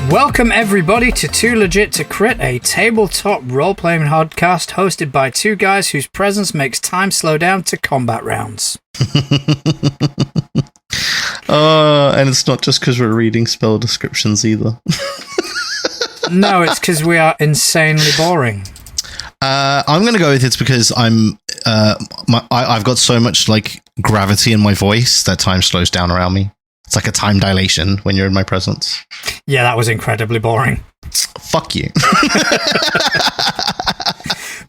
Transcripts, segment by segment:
Welcome everybody to Too Legit to Crit, a tabletop role-playing podcast hosted by two guys whose presence makes time slow down to combat rounds. And it's not just because we're reading spell descriptions either. No, it's because we are insanely boring. I'm going to go with it's because I've got so much like gravity in my voice that time slows down around me. It's like a time dilation when you're in my presence. Yeah, that was incredibly boring. Fuck you.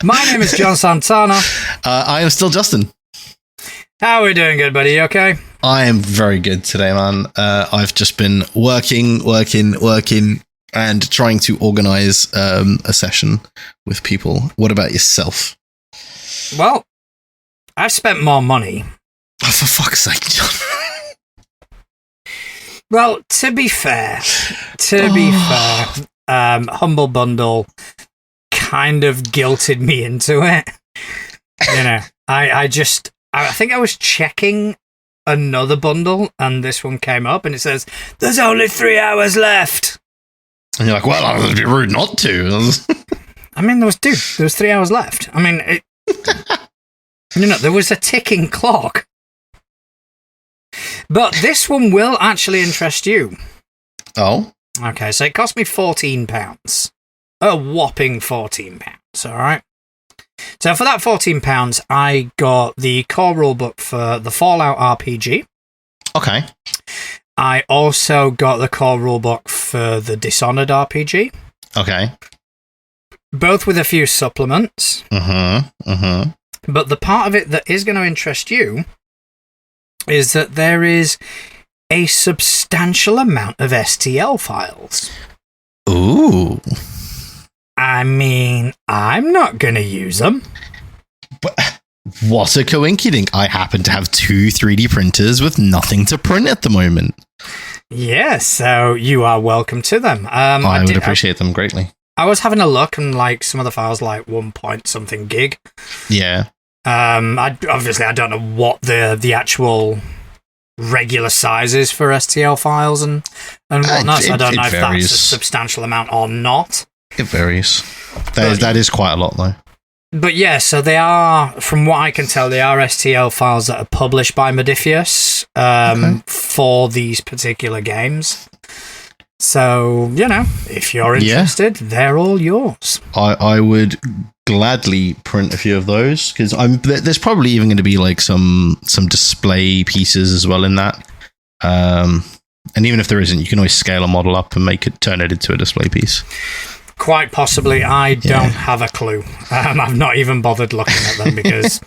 My name is John Santana. I am still Justin. How are we doing, good buddy? You okay? I am very good today, man. I've just been working, and trying to organize a session with people. What about yourself? Well, I've spent more money. Oh, for fuck's sake, John. Well, to be fair, Humble Bundle kind of guilted me into it. You know, I think I was checking another bundle and this one came up and it says, there's only 3 hours left. And you're like, well, I would be rude not to. I mean, there was 3 hours left. I mean, there was a ticking clock. But this one will actually interest you. Oh? Okay, so it cost me £14. A whopping £14, all right? So for that £14, I got the core rulebook for the Fallout RPG. Okay. I also got the core rulebook for the Dishonored RPG. Okay. Both with a few supplements. But the part of it that is going to interest you is that there is a substantial amount of STL files. Ooh. I mean, I'm not going to use them. But what a coinkydink. I happen to have 2 3D printers with nothing to print at the moment. Yeah, so you are welcome to them. I would appreciate them greatly. I was having a look and like some of the files like 1 point something gig. Yeah. I don't know what the actual regular size is for STL files and whatnot. So I don't know if that's a substantial amount or not. It varies. That is quite a lot though. But yeah, so they are, from what I can tell, they are STL files that are published by Modifius for these particular games. So, if you're interested, they're all yours. I would gladly print a few of those, because there's probably even going to be like some display pieces as well in that. And even if there isn't, you can always scale a model up and turn it into a display piece. Quite possibly. I don't have a clue. I've not even bothered looking at them because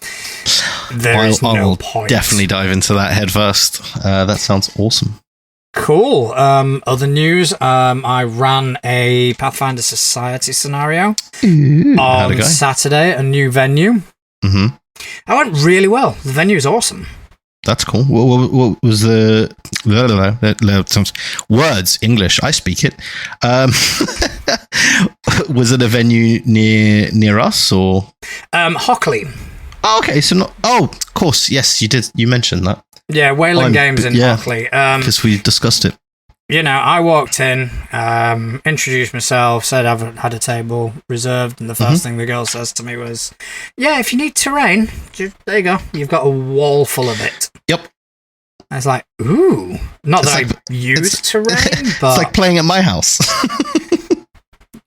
there's no point. I'll definitely dive into that head first. That sounds awesome. Cool. Other news, I ran a Pathfinder Society scenario on Saturday, a new venue. Mm-hmm. I went really well. The venue is awesome. That's cool. What was the words? English. I speak it. Was it a venue near us or Hockley? Oh, okay. So not. Oh, of course. Yes, you did. You mentioned that. Yeah, Wayland Games in Hockley. Because we discussed it. I walked in, introduced myself, said I've had a table reserved, and the first thing the girl says to me was, yeah, if you need terrain, there you go. You've got a wall full of it. Yep. I was like, ooh. Not that I use terrain, but... It's like playing at my house.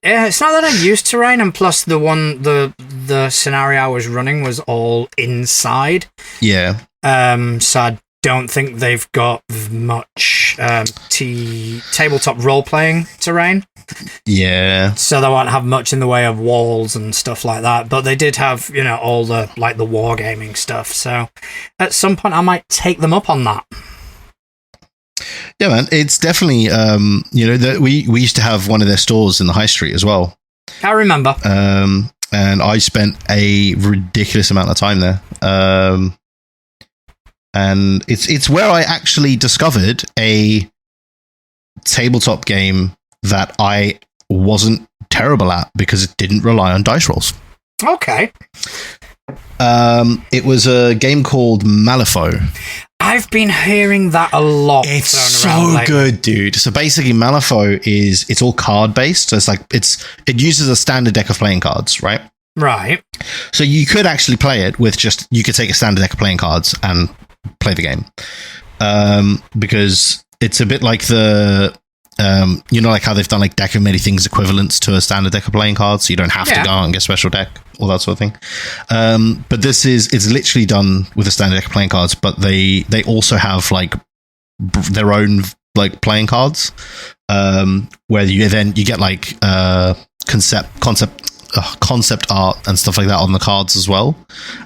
Yeah, it's not that I use terrain, and plus the scenario I was running was all inside. Yeah. So I don't think they've got much tabletop role-playing terrain. Yeah. So they won't have much in the way of walls and stuff like that. But they did have, all the wargaming stuff. So at some point I might take them up on that. Yeah, man. It's definitely, we used to have one of their stores in the high street as well. I remember. And I spent a ridiculous amount of time there. And it's where I actually discovered a tabletop game that I wasn't terrible at because it didn't rely on dice rolls. Okay. It was a game called Malifaux. I've been hearing that a lot. It's so good, dude. So basically, Malifaux it's all card based. So it uses a standard deck of playing cards, right? Right. So you could actually play it with you could take a standard deck of playing cards and play the game, because it's a bit like like how they've done like deck of many things equivalents to a standard deck of playing cards, so you don't have to go out and get a special deck, all that sort of thing. But it's literally done with a standard deck of playing cards, but they also have like their own like playing cards, where you get like concept art and stuff like that on the cards as well.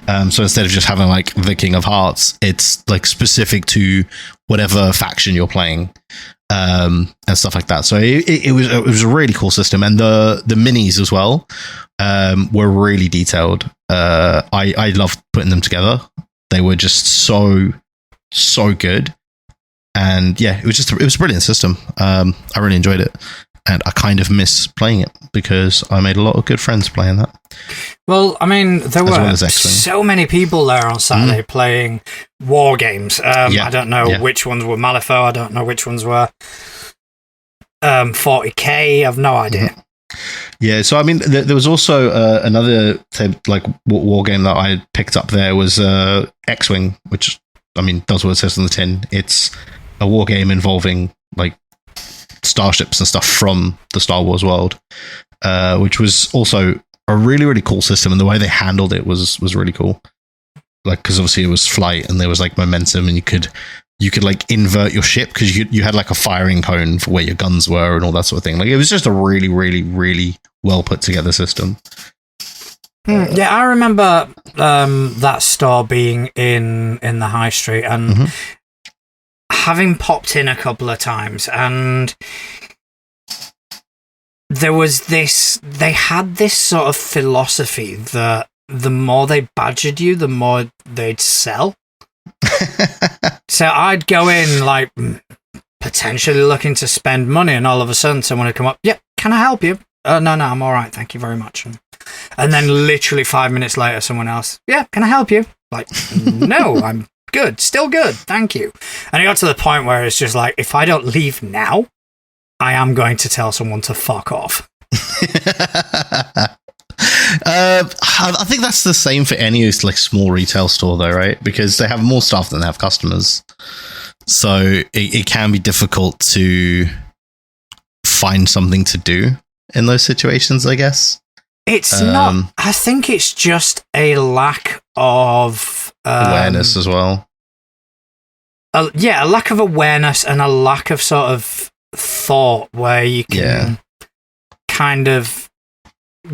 So instead of just having like the King of Hearts, it's like specific to whatever faction you're playing, and stuff like that. So it was a really cool system, and the minis as well were really detailed. I loved putting them together. They were just so good, and yeah, it was a brilliant system. I really enjoyed it. And I kind of miss playing it because I made a lot of good friends playing that. Well, I mean, there were so many people there on Saturday playing war games. I don't know which ones were Malifaux. I don't know which ones were 40k. I've no idea. Yeah, so I mean, there was also another like war game that I picked up. There was X-Wing, which I mean does what it says on the tin. It's a war game involving like starships and stuff from the Star Wars world, which was also a really, really cool system, and the way they handled it was really cool. Like, because obviously it was flight and there was like momentum, and you could like invert your ship because you had like a firing cone for where your guns were and all that sort of thing. Like, it was just a really, really, really well put together system. Yeah, I remember that store being in the high street and having popped in a couple of times, and there was they had this sort of philosophy that the more they badgered you, the more they'd sell. So I'd go in like potentially looking to spend money, and all of a sudden someone would come up, yeah, can I help you? No, I'm all right, thank you very much. And then literally 5 minutes later, someone else, yeah, can I help you? Like, no, I'm good, still good, thank you. And it got to the point where it's just like, if I don't leave now, I am going to tell someone to fuck off. I think that's the same for any like small retail store though, right? Because they have more staff than they have customers. So it can be difficult to find something to do in those situations, I guess. It's not, I think it's just a lack of awareness as well. A lack of awareness and a lack of sort of thought where you can kind of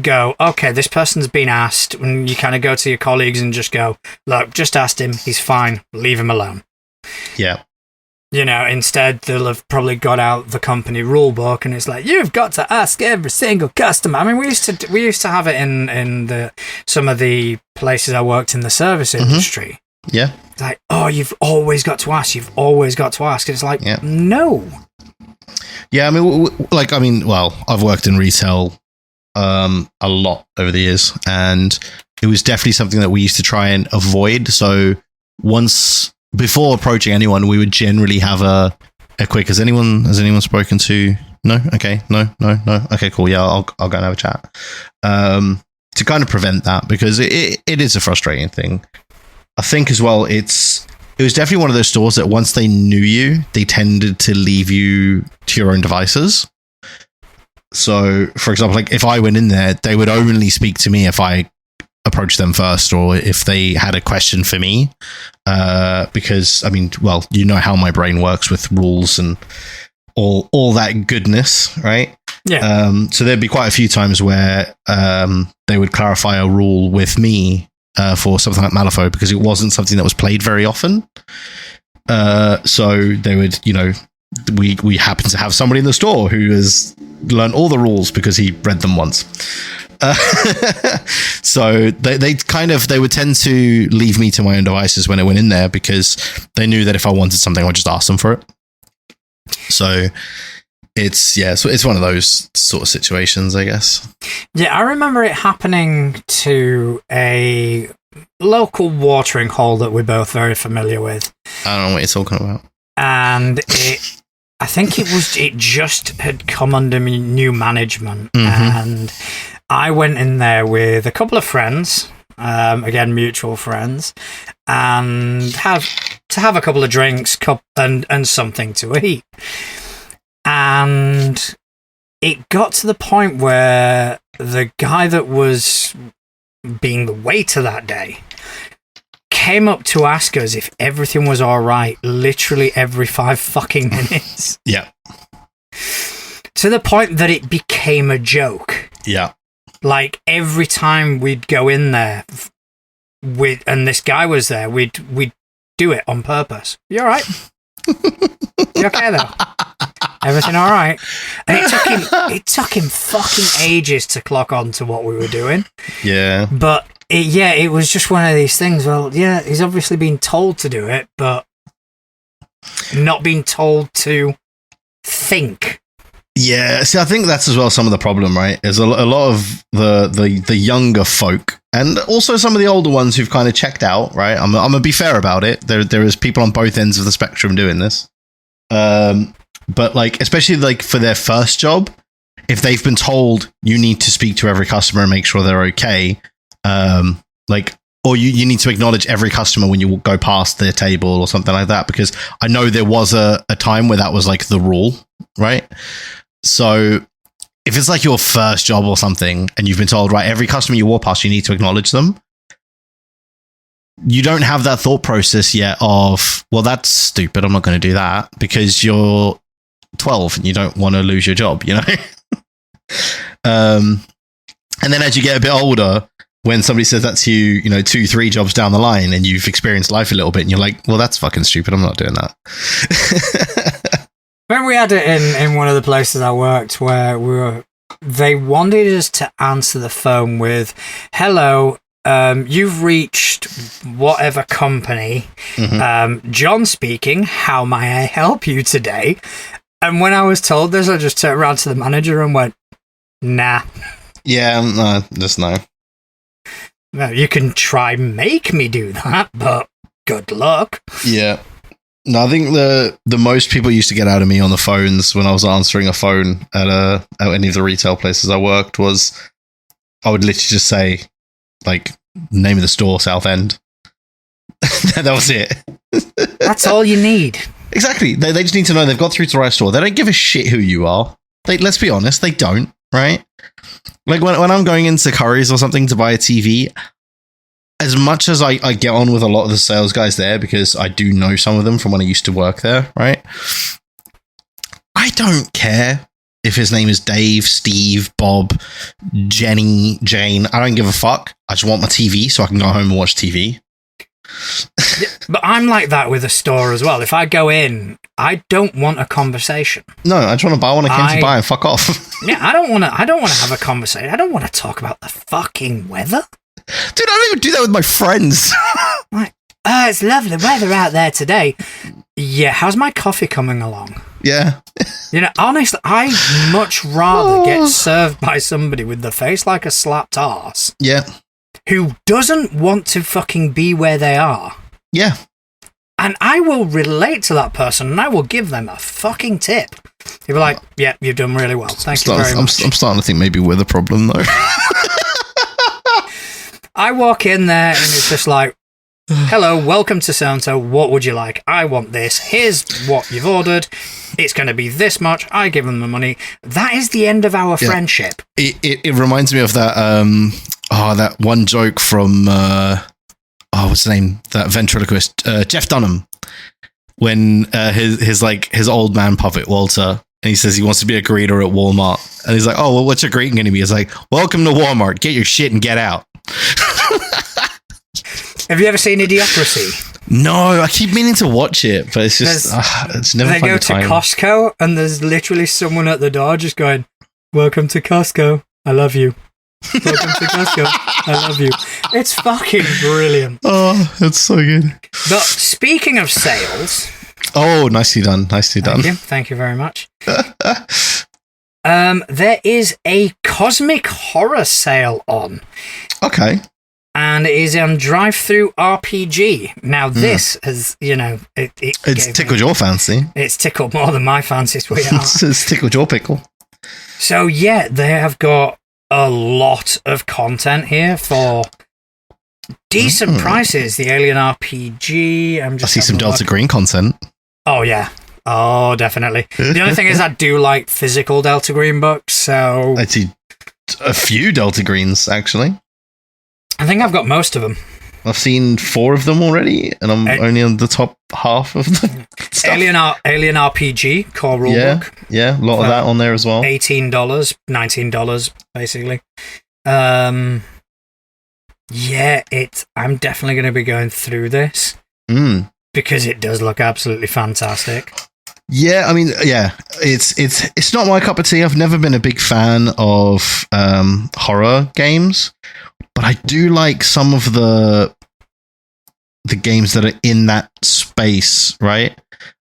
go, okay, this person's been asked, and you kind of go to your colleagues and just go, look, just asked him, he's fine, leave him alone. Yeah. You know, instead they'll have probably got out the company rule book, and it's like, you've got to ask every single customer. I mean, we used to have it in some of the places I worked in the service industry. Yeah. It's like, oh, you've always got to ask. You've always got to ask. It's like, no. Yeah, I mean, well, I've worked in retail a lot over the years, and it was definitely something that we used to try and avoid. So before approaching anyone, we would generally have a quick, has anyone spoken to? No? Okay. No. Okay, cool. Yeah, I'll go and have a chat. To kind of prevent that, because it is a frustrating thing. I think as well, it was definitely one of those stores that once they knew you, they tended to leave you to your own devices. So, for example, like if I went in there, they would only speak to me if I approached them first, or if they had a question for me. Because, I mean, well, you know how my brain works with rules and all that goodness, right? Yeah. So there'd be quite a few times where they would clarify a rule with me for something like Malifaux, because it wasn't something that was played very often. So they would, we happen to have somebody in the store who has learned all the rules because he read them once. So they would tend to leave me to my own devices when I went in there, because they knew that if I wanted something, I'd just ask them for it. So it's one of those sort of situations, I guess. Yeah, I remember it happening to a local watering hole that we're both very familiar with. I don't know what you're talking about. And I think it just had come under new management. And I went in there with a couple of friends, again, mutual friends, and have a couple of drinks and something to eat. And it got to the point where the guy that was being the waiter that day came up to ask us if everything was all right literally every 5 fucking minutes. Yeah. To the point that it became a joke. Yeah. Like every time we'd go in there and this guy was there, we'd do it on purpose. You all right? You okay though? Everything all right? And it took him fucking ages to clock on to what we were doing. Yeah. But it was just one of these things. Well, yeah, he's obviously been told to do it, but not being told to think. Yeah, see, I think that's as well some of the problem, right? Is a lot of the younger folk, and also some of the older ones who've kind of checked out, right? I'm gonna be fair about it. There is people on both ends of the spectrum doing this, but like especially like for their first job, if they've been told you need to speak to every customer and make sure they're okay, or you need to acknowledge every customer when you go past their table or something like that, because I know there was a time where that was like the rule, right? So if it's like your first job or something and you've been told, right, every customer you walk past, you need to acknowledge them. You don't have that thought process yet of, well, that's stupid. I'm not going to do that, because you're 12 and you don't want to lose your job, you know? And then as you get a bit older, when somebody says that to you, 2-3 jobs down the line and you've experienced life a little bit and you're like, well, that's fucking stupid. I'm not doing that. When we had it in one of the places I worked where they wanted us to answer the phone with, hello, you've reached whatever company, John speaking, how may I help you today? And when I was told this, I just turned around to the manager and went, nah. Yeah, no, just no. No, you can try make me do that, but good luck. Yeah. No, I think the most people used to get out of me on the phones when I was answering a phone at any of the retail places I worked was I would literally just say, like, name of the store, Southend. That was it. That's all you need. Exactly. They just need to know they've got through to the right store. They don't give a shit who you are. Let's be honest, they don't, right? Like when I'm going into Curry's or something to buy a TV, as much as I get on with a lot of the sales guys there, because I do know some of them from when I used to work there, right? I don't care if his name is Dave, Steve, Bob, Jenny, Jane. I don't give a fuck. I just want my TV so I can go home and watch TV. Yeah, but I'm like that with a store as well. If I go in, I don't want a conversation. No, I just want to buy what I came to buy and fuck off. Yeah, I don't want to have a conversation. I don't want to talk about the fucking weather. Dude, I don't even do that with my friends. Like, it's lovely weather out there today. Yeah, how's my coffee coming along? Yeah. Honestly, I'd much rather get served by somebody with the face like a slapped arse. Yeah. Who doesn't want to fucking be where they are. Yeah. And I will relate to that person and I will give them a fucking tip. You'll be like, yeah, you've done really well. Thank you very much. I'm starting to think maybe we're the problem, though. I walk in there and it's just like, hello, welcome to so-and-so. What would you like? I want this. Here's what you've ordered. It's going to be this much. I give them the money. That is the end of our friendship. It reminds me of that that one joke from what's the name? That ventriloquist, Jeff Dunham, when his old man puppet Walter, and he says he wants to be a greeter at Walmart, and he's like, oh, well, what's your greeting going to be? It's like, welcome to Walmart. Get your shit and get out. Have you ever seen Idiocracy? No, I keep meaning to watch it, but it's just it's never. They go to Costco and there's literally someone at the door just going, "Welcome to Costco. I love you. Welcome to Costco. I love you." It's fucking brilliant. Oh, that's so good. But speaking of sales, nicely done. Thank you very much. There is a cosmic horror sale on. Okay. and it is on ttrpg. Now, this has, it's tickled your fancy. It's tickled more than my fancy, sweetheart. It's tickled your pickle. So, yeah, they have got a lot of content here for decent prices. The Alien RPG. I see some Delta Green content. Oh, yeah. Oh, definitely. The only thing is I do like physical Delta Green books, so... I see a few Delta Greens, actually. I think I've got most of them. I've seen 4 of them already, and I'm only on the top half of the stuff. Alien RPG, core rulebook. Yeah, a lot of that on there as well. $18, $19, basically. I'm definitely going to be going through this. Because it does look absolutely fantastic. Yeah, I mean, it's not my cup of tea. I've never been a big fan of horror games, but I do like some of the games that are in that space, right?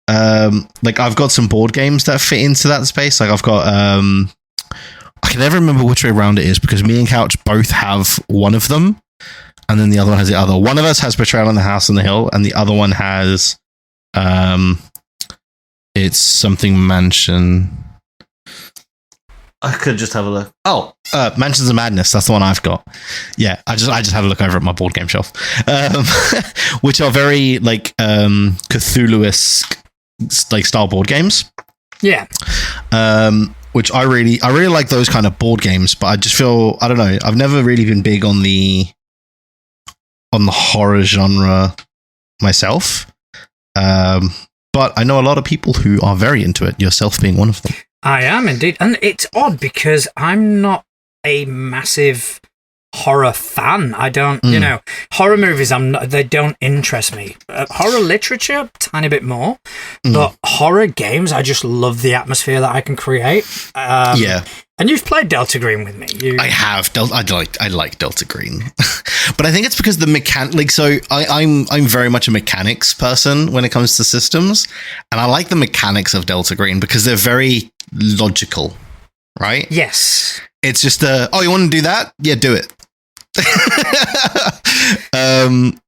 Like I've got some board games that fit into that space. Like I've got I can never remember which way around it is because me and Couch both have one of them, and then the other one has the other. One of us has Betrayal in the House on the Hill, and the other one has it's something Mansion. I could just have a look. Oh, Mansions of Madness. That's the one I've got. Yeah, I just had a look over at my board game shelf, which are very like Cthulhu-esque like style board games. Yeah. Which I really like those kind of board games, but I just feel I don't know. I've never really been big on the horror genre myself. But I know a lot of people who are very into it, yourself being one of them. I am indeed. And it's odd because I'm not a massive horror fan. I don't, horror movies, they don't interest me. Horror literature, tiny bit more. But horror games, I just love the atmosphere that I can create. Yeah. And you've played Delta Green with me. I have. I like Delta Green, but I think it's because I'm very much a mechanics person when it comes to systems, and I like the mechanics of Delta Green because they're very logical, right? Yes. It's just you want to do that? Yeah, do it.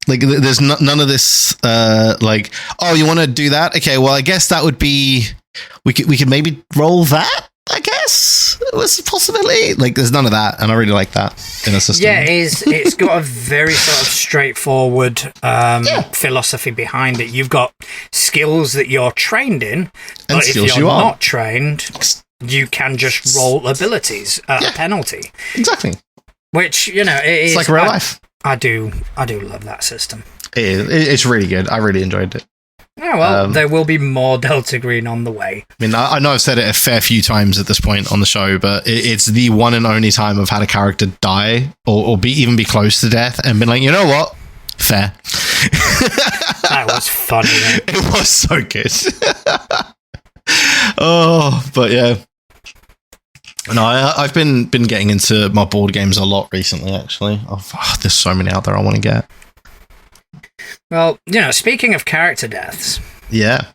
Like there's none of this you want to do that? Okay, well I guess that would be we could maybe roll that. I guess it was a possibility. Like, there's none of that, and I really like that in a system. Yeah, it's got a very sort of straightforward philosophy behind it. You've got skills that you're trained in, but if you're not trained, you can just roll abilities at a penalty. Exactly. Which, it's like real life. I do love that system. It's really good. I really enjoyed it. Yeah, well, there will be more Delta Green on the way. I mean, I know I've said it a fair few times at this point on the show, but it's the one and only time I've had a character die or even be close to death and been like, you know what? Fair. That was funny. It was so good. Oh, but yeah. No, I've been getting into my board games a lot recently, actually. There's so many out there I want to get. Well, speaking of character deaths. Yeah.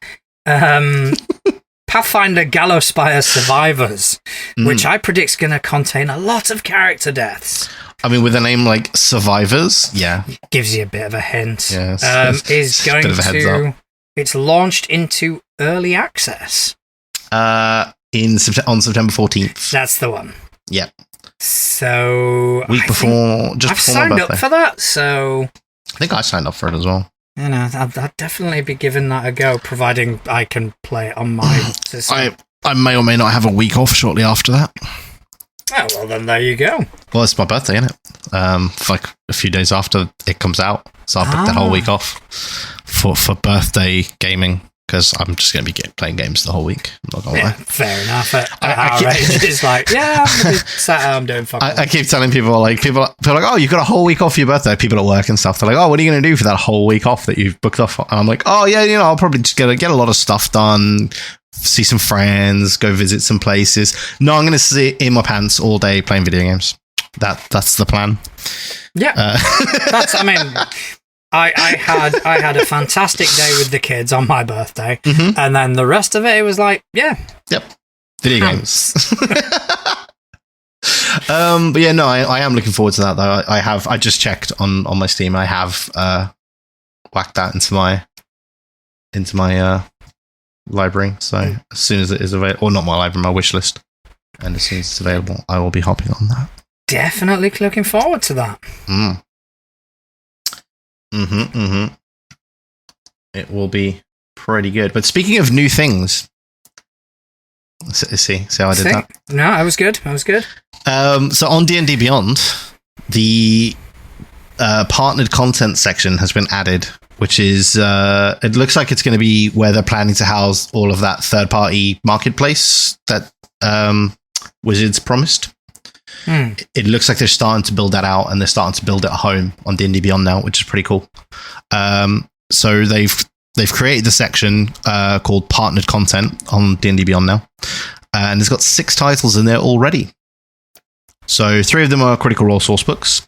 Pathfinder Gallowspire Survivors, which I predict is going to contain a lot of character deaths. I mean, with a name like Survivors, yeah. Gives you a bit of a hint. Yes. Is going to... It's launched into early access. On September 14th. That's the one. Yep. So... I've signed up for that, so... I think I signed up for it as well. I'd definitely be giving that a go, providing I can play it on my system. I may or may not have a week off shortly after that. Oh, well, then there you go. Well, it's my birthday, isn't it? Like a few days after it comes out. So I'll book that whole week off for birthday gaming. Because I'm just going to be playing games the whole week. I'm not going to lie. Fair enough. At our age, it's like, I'm sat at home doing fucking. I keep telling people, people are like, oh, you've got a whole week off for your birthday. People at work and stuff. They're like, oh, what are you going to do for that whole week off that you've booked off? And I'm like, oh, yeah, I'll probably just get a lot of stuff done, see some friends, go visit some places. No, I'm going to sit in my pants all day playing video games. That's the plan. Yeah. I had a fantastic day with the kids on my birthday, and then the rest of it was like, yep, video games. But yeah, no, I am looking forward to that though. I just checked on my Steam. I have whacked that into my library. So as soon as it is available, or not my library, my wish list, and as soon as it's available, I will be hopping on that. Definitely looking forward to that. It will be pretty good. But speaking of new things, see how I did that? No, I was good. So on D&D Beyond, the partnered content section has been added, which is it looks like it's going to be where they're planning to house all of that third-party marketplace that Wizards promised. It looks like they're starting to build that out, and they're starting to build it at home on D&D Beyond now, which is pretty cool. So they've created the section called Partnered Content on D&D Beyond now, and it's got 6 titles in there already. So 3 of them are Critical Role source books.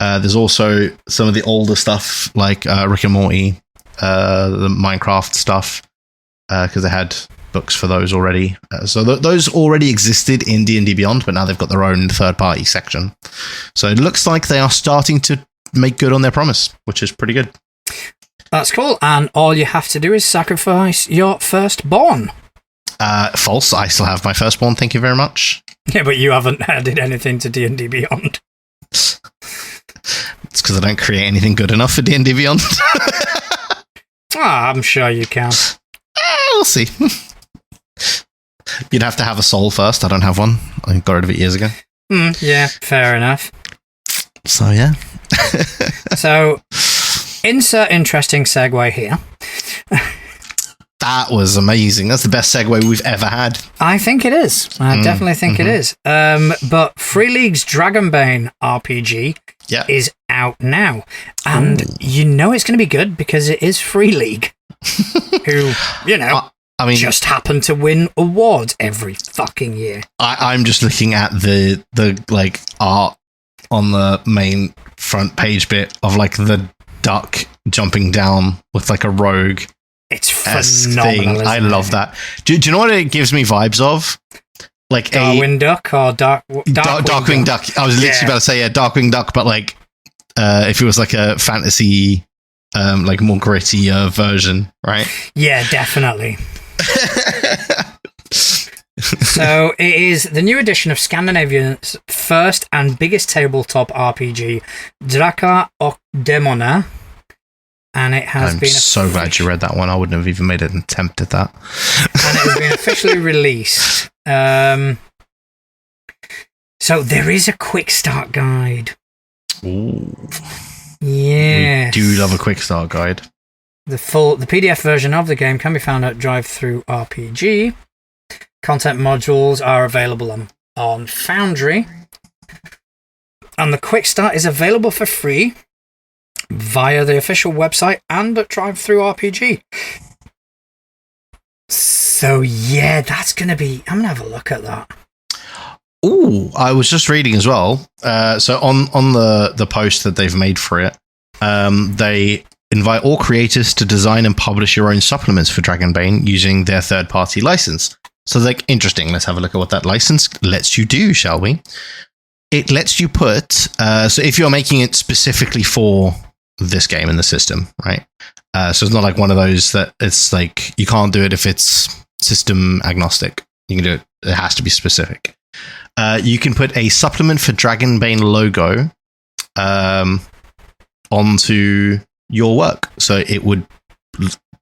There's also some of the older stuff like Rick and Morty, the Minecraft stuff, because they had books for those already. So those already existed in D&D Beyond, but now they've got their own third-party section. So it looks like they are starting to make good on their promise, which is pretty good. That's cool. And all you have to do is sacrifice your firstborn. False. I still have my firstborn. Thank you very much. Yeah, but you haven't added anything to D&D Beyond. It's because I don't create anything good enough for D&D Beyond. I'm sure you can. We'll see. You'd have to have a soul first. I don't have one. I got rid of it years ago. Yeah, fair enough. So, yeah. So, insert interesting segue here. That was amazing. That's the best segue we've ever had. I think it is. I definitely think it is. But Free League's Dragonbane RPG is out now. And you know it's going to be good because it is Free League. Who, I mean, just happen to win awards every fucking year. I'm just looking at the like art on the main front page bit of like the duck jumping down with like a rogue. It's phenomenal. I love that. Do you know what it gives me vibes of? Like Darkwing Duck or Darkwing Duck. I was literally about to say Darkwing Duck, but like if it was like a fantasy, like more gritty version, right? Yeah, definitely. So it is the new edition of Scandinavia's first and biggest tabletop RPG, Drakar och Demoner. And it has been... I'm so glad you read that one. I wouldn't have even made an attempt at that. And it has been officially released. So there is a quick start guide. Ooh. Yeah. We do love a quick start guide. The PDF version of the game can be found at Drive-Thru RPG. Content modules are available on Foundry. And the quick start is available for free via the official website and at Drive-Thru RPG. So yeah, that's going to be... I'm going to have a look at that. Ooh, I was just reading as well. So on the post that they've made for it, they invite all creators to design and publish your own supplements for Dragonbane using their third-party license. So like, interesting. Let's have a look at what that license lets you do, shall we? It lets you put... so if you're making it specifically for this game in the system, right? So it's not like one of those that it's like you can't do it if it's system agnostic. You can do it. It has to be specific. You can put a supplement for Dragonbane logo onto your work, so it would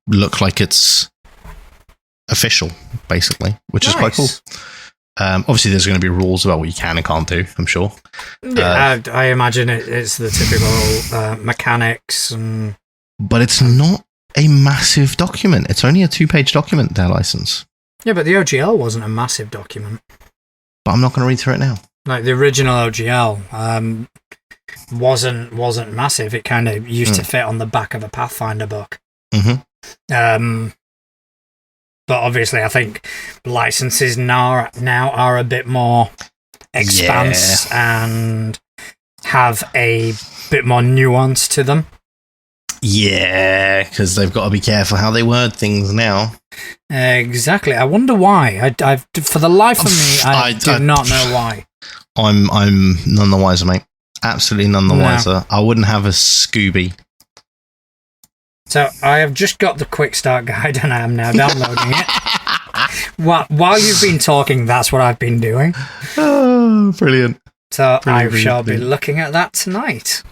look like it's official, basically, which is quite cool. Obviously, there's going to be rules about what you can and can't do, I'm sure. Yeah, I imagine it's the typical mechanics. But it's not a massive document. It's only a 2-page document, their license. Yeah, but the OGL wasn't a massive document. But I'm not going to read through it now. Like, the original OGL wasn't massive. It kind of used to fit on the back of a Pathfinder book. Mm-hmm. But obviously, I think licenses now are a bit more expanse and have a bit more nuance to them. Yeah, because they've got to be careful how they word things now. Exactly. I wonder why. For the life of me, I do not know why. I'm none the wiser, mate. Absolutely none the wiser. I wouldn't have a Scooby. So I have just got the quick start guide and I am now downloading it. While you've been talking, that's what I've been doing. Oh, brilliant. So I shall be looking at that tonight.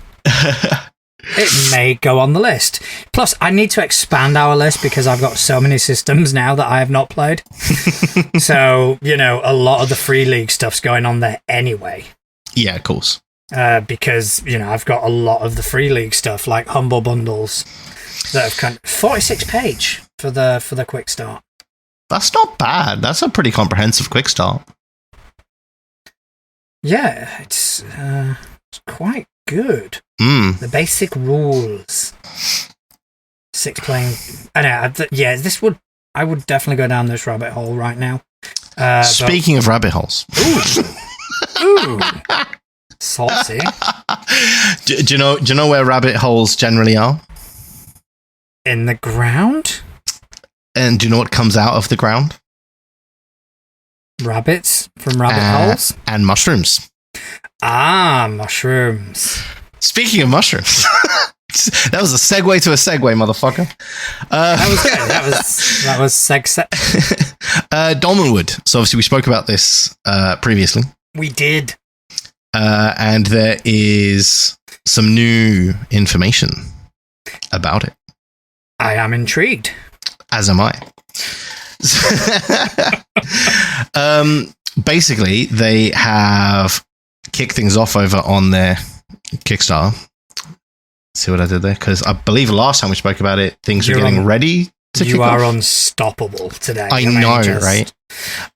It may go on the list. Plus, I need to expand our list because I've got so many systems now that I have not played. So, a lot of the Free League stuff's going on there anyway. Yeah, of course. Because, I've got a lot of the Free League stuff, like Humble Bundles, that have 46 page for the quick start. That's not bad. That's a pretty comprehensive quick start. Yeah, it's quite good. The basic rules. 6 playing. I would definitely go down this rabbit hole right now. Speaking of rabbit holes. Ooh. Saucy. Do you know where rabbit holes generally are? In the ground? And do you know what comes out of the ground? Rabbits from rabbit holes? And mushrooms. Mushrooms. Speaking of mushrooms, that was a segue to a segue, motherfucker. That was good. That was Dolmenwood. So obviously we spoke about this previously. We did. And there is some new information about it. I am intrigued. As am I. Basically, they have kicked things off over on their Kickstarter. See what I did there? Because I believe last time we spoke about it, things were getting ready to kick off. You are unstoppable today. I know, right?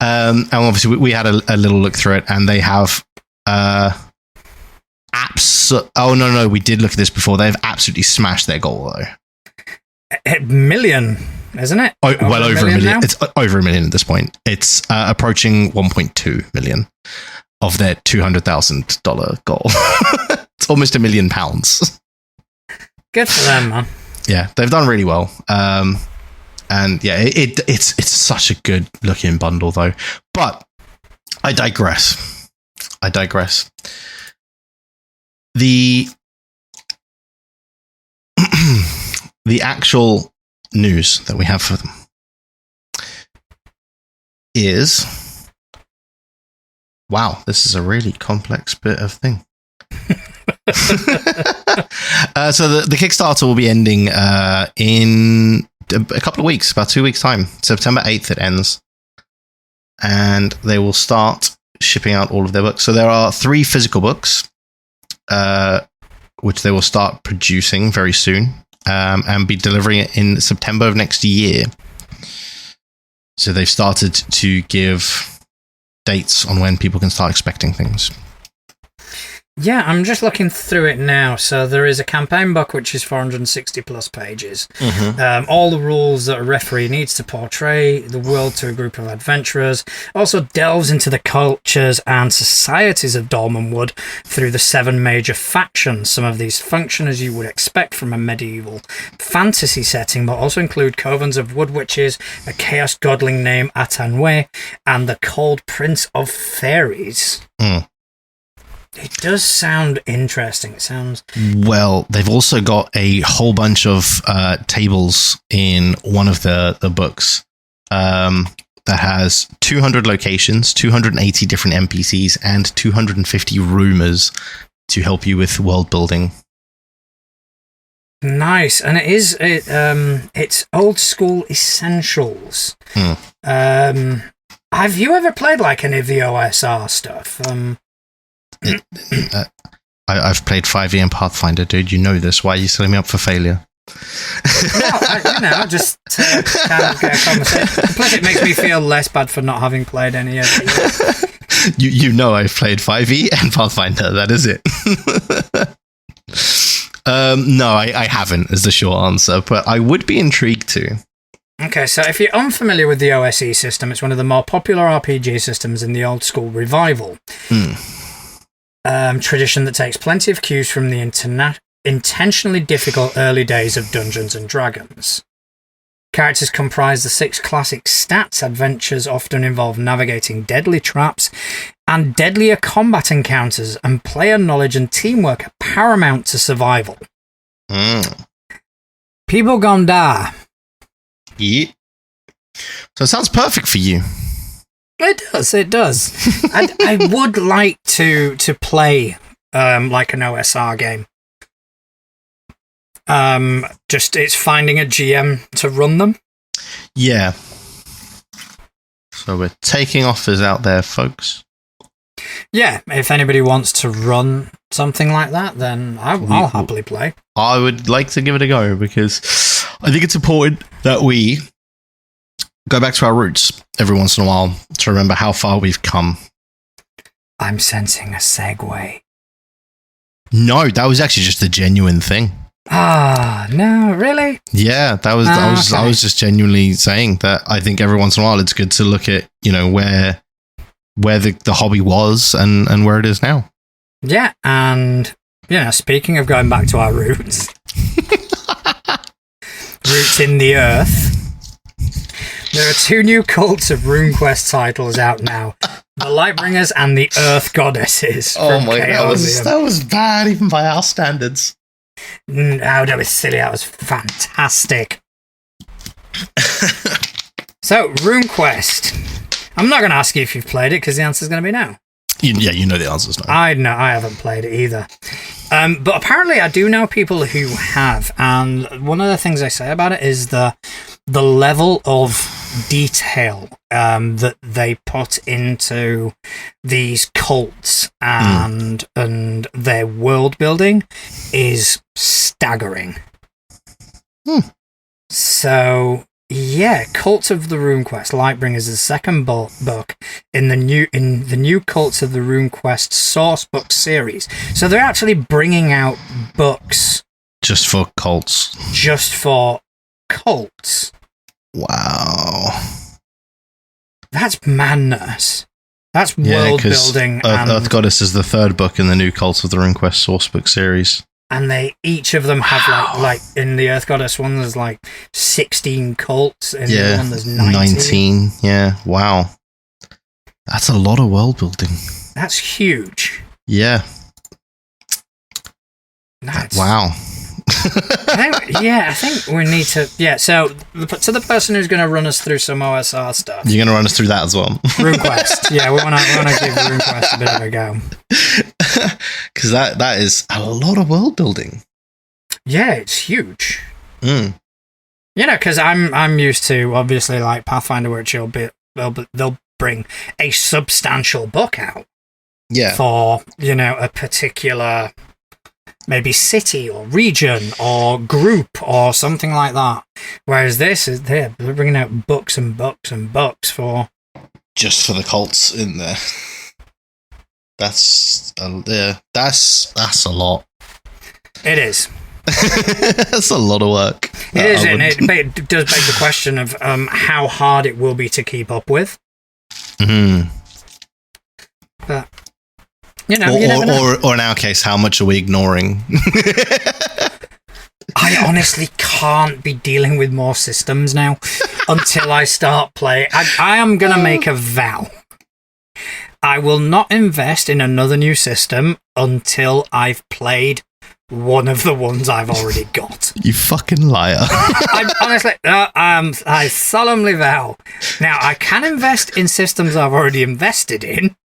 And obviously, we had a little look through it, and they have oh, no, we did look at this before. They've absolutely smashed their goal, though. $1 million, isn't it? Oh, well over $1 million. Now? It's over $1 million at this point. It's approaching 1.2 million of their $200,000 goal. It's almost £1 million. Good for them, man. Yeah, they've done really well. And yeah, it's such a good looking bundle, though. But I digress. The actual news that we have for them is, wow, this is a really complex bit of thing. So the Kickstarter will be ending in a couple of weeks, about 2 weeks' time. September 8th it ends. And they will start shipping out all of their books. So there are 3 physical books, which they will start producing very soon. And be delivering it in September of next year. So they've started to give dates on when people can start expecting things. Yeah, I'm just looking through it now. So there is a campaign book, which is 460 plus pages. Mm-hmm. All the rules that a referee needs to portray the world to a group of adventurers. Also delves into the cultures and societies of Dolmenwood through the 7 major factions. Some of these function as you would expect from a medieval fantasy setting, but also include covens of wood witches, a chaos godling named Atanwe, and the Cold Prince of Fairies. Mm. It does sound interesting. It sounds... Well, they've also got a whole bunch of tables in one of the books that has 200 locations, 280 different NPCs, and 250 rumors to help you with world building. Nice. And it's old school essentials. Have you ever played like any of the OSR stuff? I've played 5e and Pathfinder, dude. You know this. Why are you setting me up for failure? Well, just to kind of get a conversation. Plus, it makes me feel less bad for not having played any of it. You know I've played 5e and Pathfinder. That is it. No, I haven't, is the short answer. But I would be intrigued to. Okay, so if you're unfamiliar with the OSE system, it's one of the more popular RPG systems in the old school revival. Tradition that takes plenty of cues from the intentionally difficult early days of Dungeons and Dragons. Characters comprise the 6 classic stats. Adventures often involve navigating deadly traps and deadlier combat encounters and player knowledge and teamwork are paramount to survival. People gonna die. Yeah. So it sounds perfect for you. It does. I would like to play like an OSR game. Just it's finding a GM to run them. Yeah. So we're taking offers out there, folks. Yeah, if anybody wants to run something like that, then I'll happily play. I would like to give it a go because I think it's important that we go back to our roots every once in a while to remember how far we've come. I'm sensing a segue. No, that was actually just a genuine thing. Ah, no, really? Yeah, that was. I was just genuinely saying that I think every once in a while it's good to look at where the hobby was and where it is now. Yeah, and speaking of going back to our roots, roots in the earth. There are 2 new Cults of RuneQuest titles out now. The Lightbringers and the Earth Goddesses. Oh my god, that was bad even by our standards. No, that was silly. That was fantastic. So, RuneQuest. I'm not going to ask you if you've played it because the answer's going to be no. Yeah, you know the answer's no. I haven't played it either. But apparently I do know people who have, and one of the things they say about it is the level of detail that they put into these cults and their world building is staggering. So yeah, Cult of the RuneQuest Lightbringers is the second book in the new Cults of the RuneQuest source book series. So they're actually bringing out books just for cults. Wow. That's madness. That's world building. Earth Goddess is the third book in the new Cults of the RuneQuest source book series. And they each of them have like in the Earth Goddess one there's like 16 cults, and the one there's 19. Yeah, wow. That's a lot of world building. That's huge. Yeah. Wow. I think we need to. Yeah, so to the person who's going to run us through some OSR stuff, you're going to run us through that as well. RuneQuest. Yeah, we want to give RuneQuest a bit of a go because that is a lot of world building. Yeah, it's huge. Because I'm used to obviously like Pathfinder, which they'll bring a substantial book out. Yeah. For a particular. Maybe city or region or group or something like that. Whereas this is they're bringing out books and books and books for just for the cults in there. That's a lot. It is. That's a lot of work. It is, and it does beg the question of how hard it will be to keep up with. But. You never know. Or in our case, how much are we ignoring? I honestly can't be dealing with more systems now until I start playing. I am going to make a vow. I will not invest in another new system until I've played one of the ones I've already got. You fucking liar. I solemnly vow. Now, I can invest in systems I've already invested in.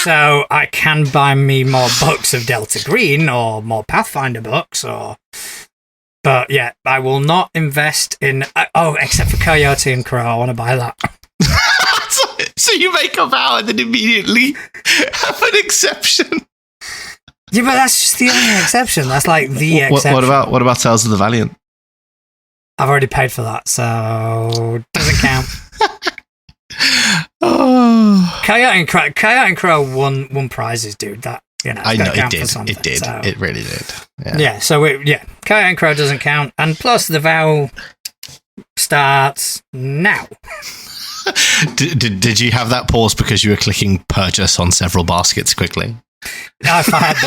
So I can buy me more books of Delta Green or more Pathfinder books, but yeah, I will not invest in. Except for Coyote and Crow, I want to buy that. So you make a vow and then immediately have an exception. Yeah, but that's just the only exception. That's like the exception. What about Tales of the Valiant? I've already paid for that, so doesn't count. Coyote and Crow won prizes, dude. That I know it did. It did. So. It really did. Yeah. So Coyote and Crow doesn't count, and plus the vow starts now. Did you have that pause because you were clicking purchase on several baskets quickly? No, if I had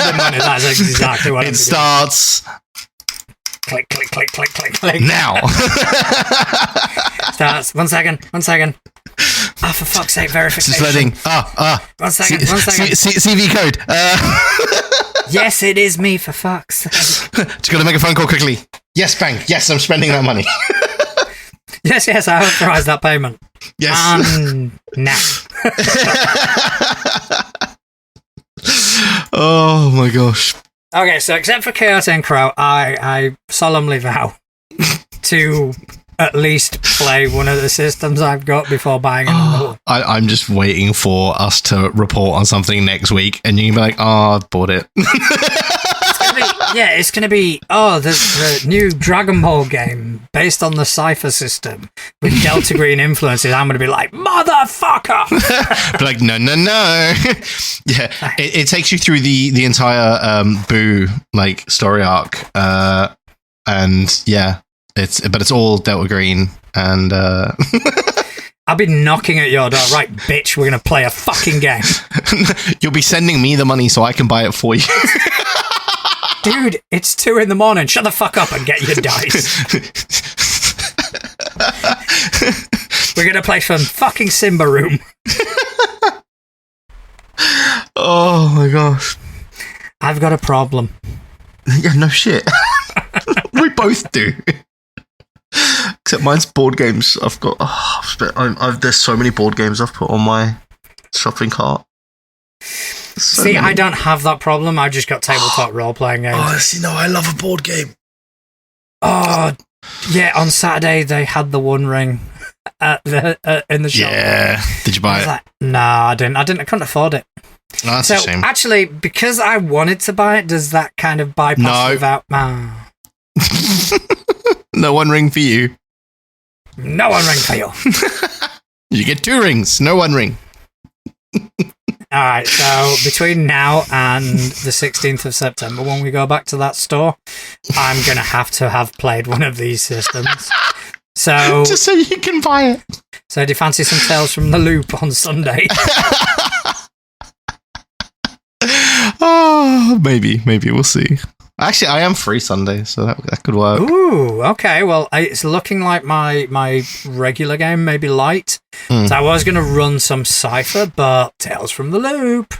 the money, that's exactly what it starts click, click, click, click, click, click. Now. Starts. One second. Ah, for fuck's sake, verification. It's loading. One second. CV code. Yes, it is me, for fuck's sake. Just got to make a phone call quickly. Yes, bank. Yes, I'm spending that money. Yes, I authorised that payment. Yes. Now. Oh my gosh. Okay, so except for Chaos and Crow, I solemnly vow to at least play one of the systems I've got before buying another one. I'm just waiting for us to report on something next week, and you can be like, I've bought it. It's going to be, the new Dragon Ball game based on the Cypher system with Delta Green influences. I'm going to be like, motherfucker! Be like, no. Yeah, it takes you through the entire Boo story arc, and yeah, it's all Delta Green, and I'll be knocking at your door. Right, bitch, we're going to play a fucking game. You'll be sending me the money so I can buy it for you. Dude, it's 2 a.m. Shut the fuck up and get your dice. We're going to play some fucking Simba Room. Oh my gosh. I've got a problem. Yeah, no shit. We both do. Except mine's board games. I've got... there's so many board games I've put on my shopping cart. I don't have that problem. I just got tabletop role-playing games. Honestly, no, I love a board game. Oh, yeah, on Saturday they had the One Ring in the shop. Yeah. Did you buy it? No, I didn't. I couldn't afford it. No, that's a shame. Actually, because I wanted to buy it, does that kind of bypass without... No One Ring for you. No One Ring for you. You get 2 rings. No One Ring. All right, so between now and the 16th of September, when we go back to that store, I'm going to have played one of these systems. So just so you can buy it. So do you fancy some Tales from the Loop on Sunday? Oh, maybe we'll see. Actually, I am free Sunday, so that could work. Ooh, okay. Well, it's looking like my regular game may be light. So I was going to run some Cypher, but Tales from the Loop,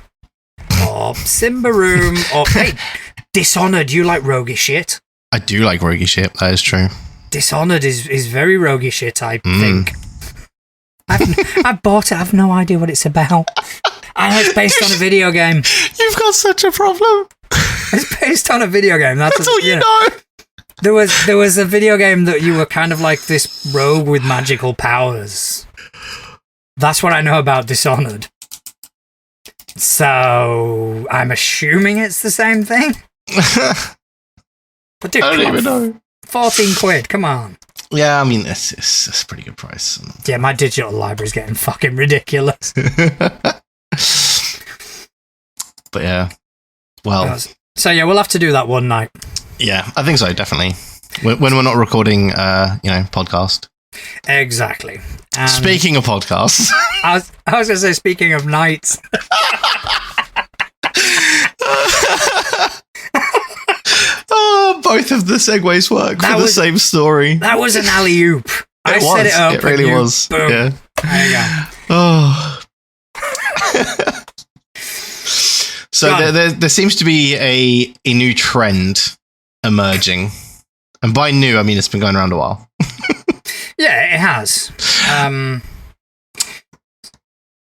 or Simba Room, or hey, Dishonored. You like roguey shit? I do like roguey shit. That is true. Dishonored is very roguey shit, I think. I bought it. I have no idea what it's about. I know it's based on a video game. You've got such a problem. It's based on a video game. That's all you know. There was a video game that you were kind of like this rogue with magical powers. That's what I know about Dishonored. So I'm assuming it's the same thing. But dude, I don't even know. 14 quid, come on. Yeah, I mean, it's a pretty good price. Yeah, my digital library's getting fucking ridiculous. But yeah, well... So yeah, we'll have to do that one night. Yeah, I think so, definitely. When we're not recording, podcast. Exactly. And speaking of podcasts... I was going to say, speaking of nights... Oh, both of the segues work for the same story. That was an alley-oop. I set it up. It really was. Boom. Yeah. There you go. Oh. So there seems to be a new trend emerging. And by new, I mean it's been going around a while. Yeah, it has.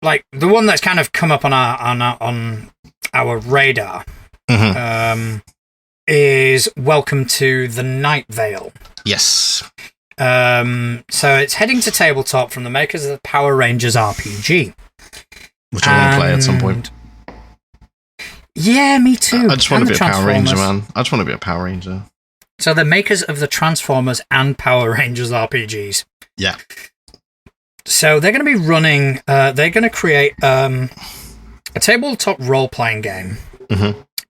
Like the one that's kind of come up on our radar is Welcome to the Night Vale. Yes. So it's heading to tabletop from the makers of the Power Rangers RPG. Which I want to play at some point. Yeah, me too. I just want to be a Power Ranger, man. I just want to be a Power Ranger. So the makers of the Transformers and Power Rangers RPGs. Yeah. So they're going to be running, they're going to create a tabletop role-playing game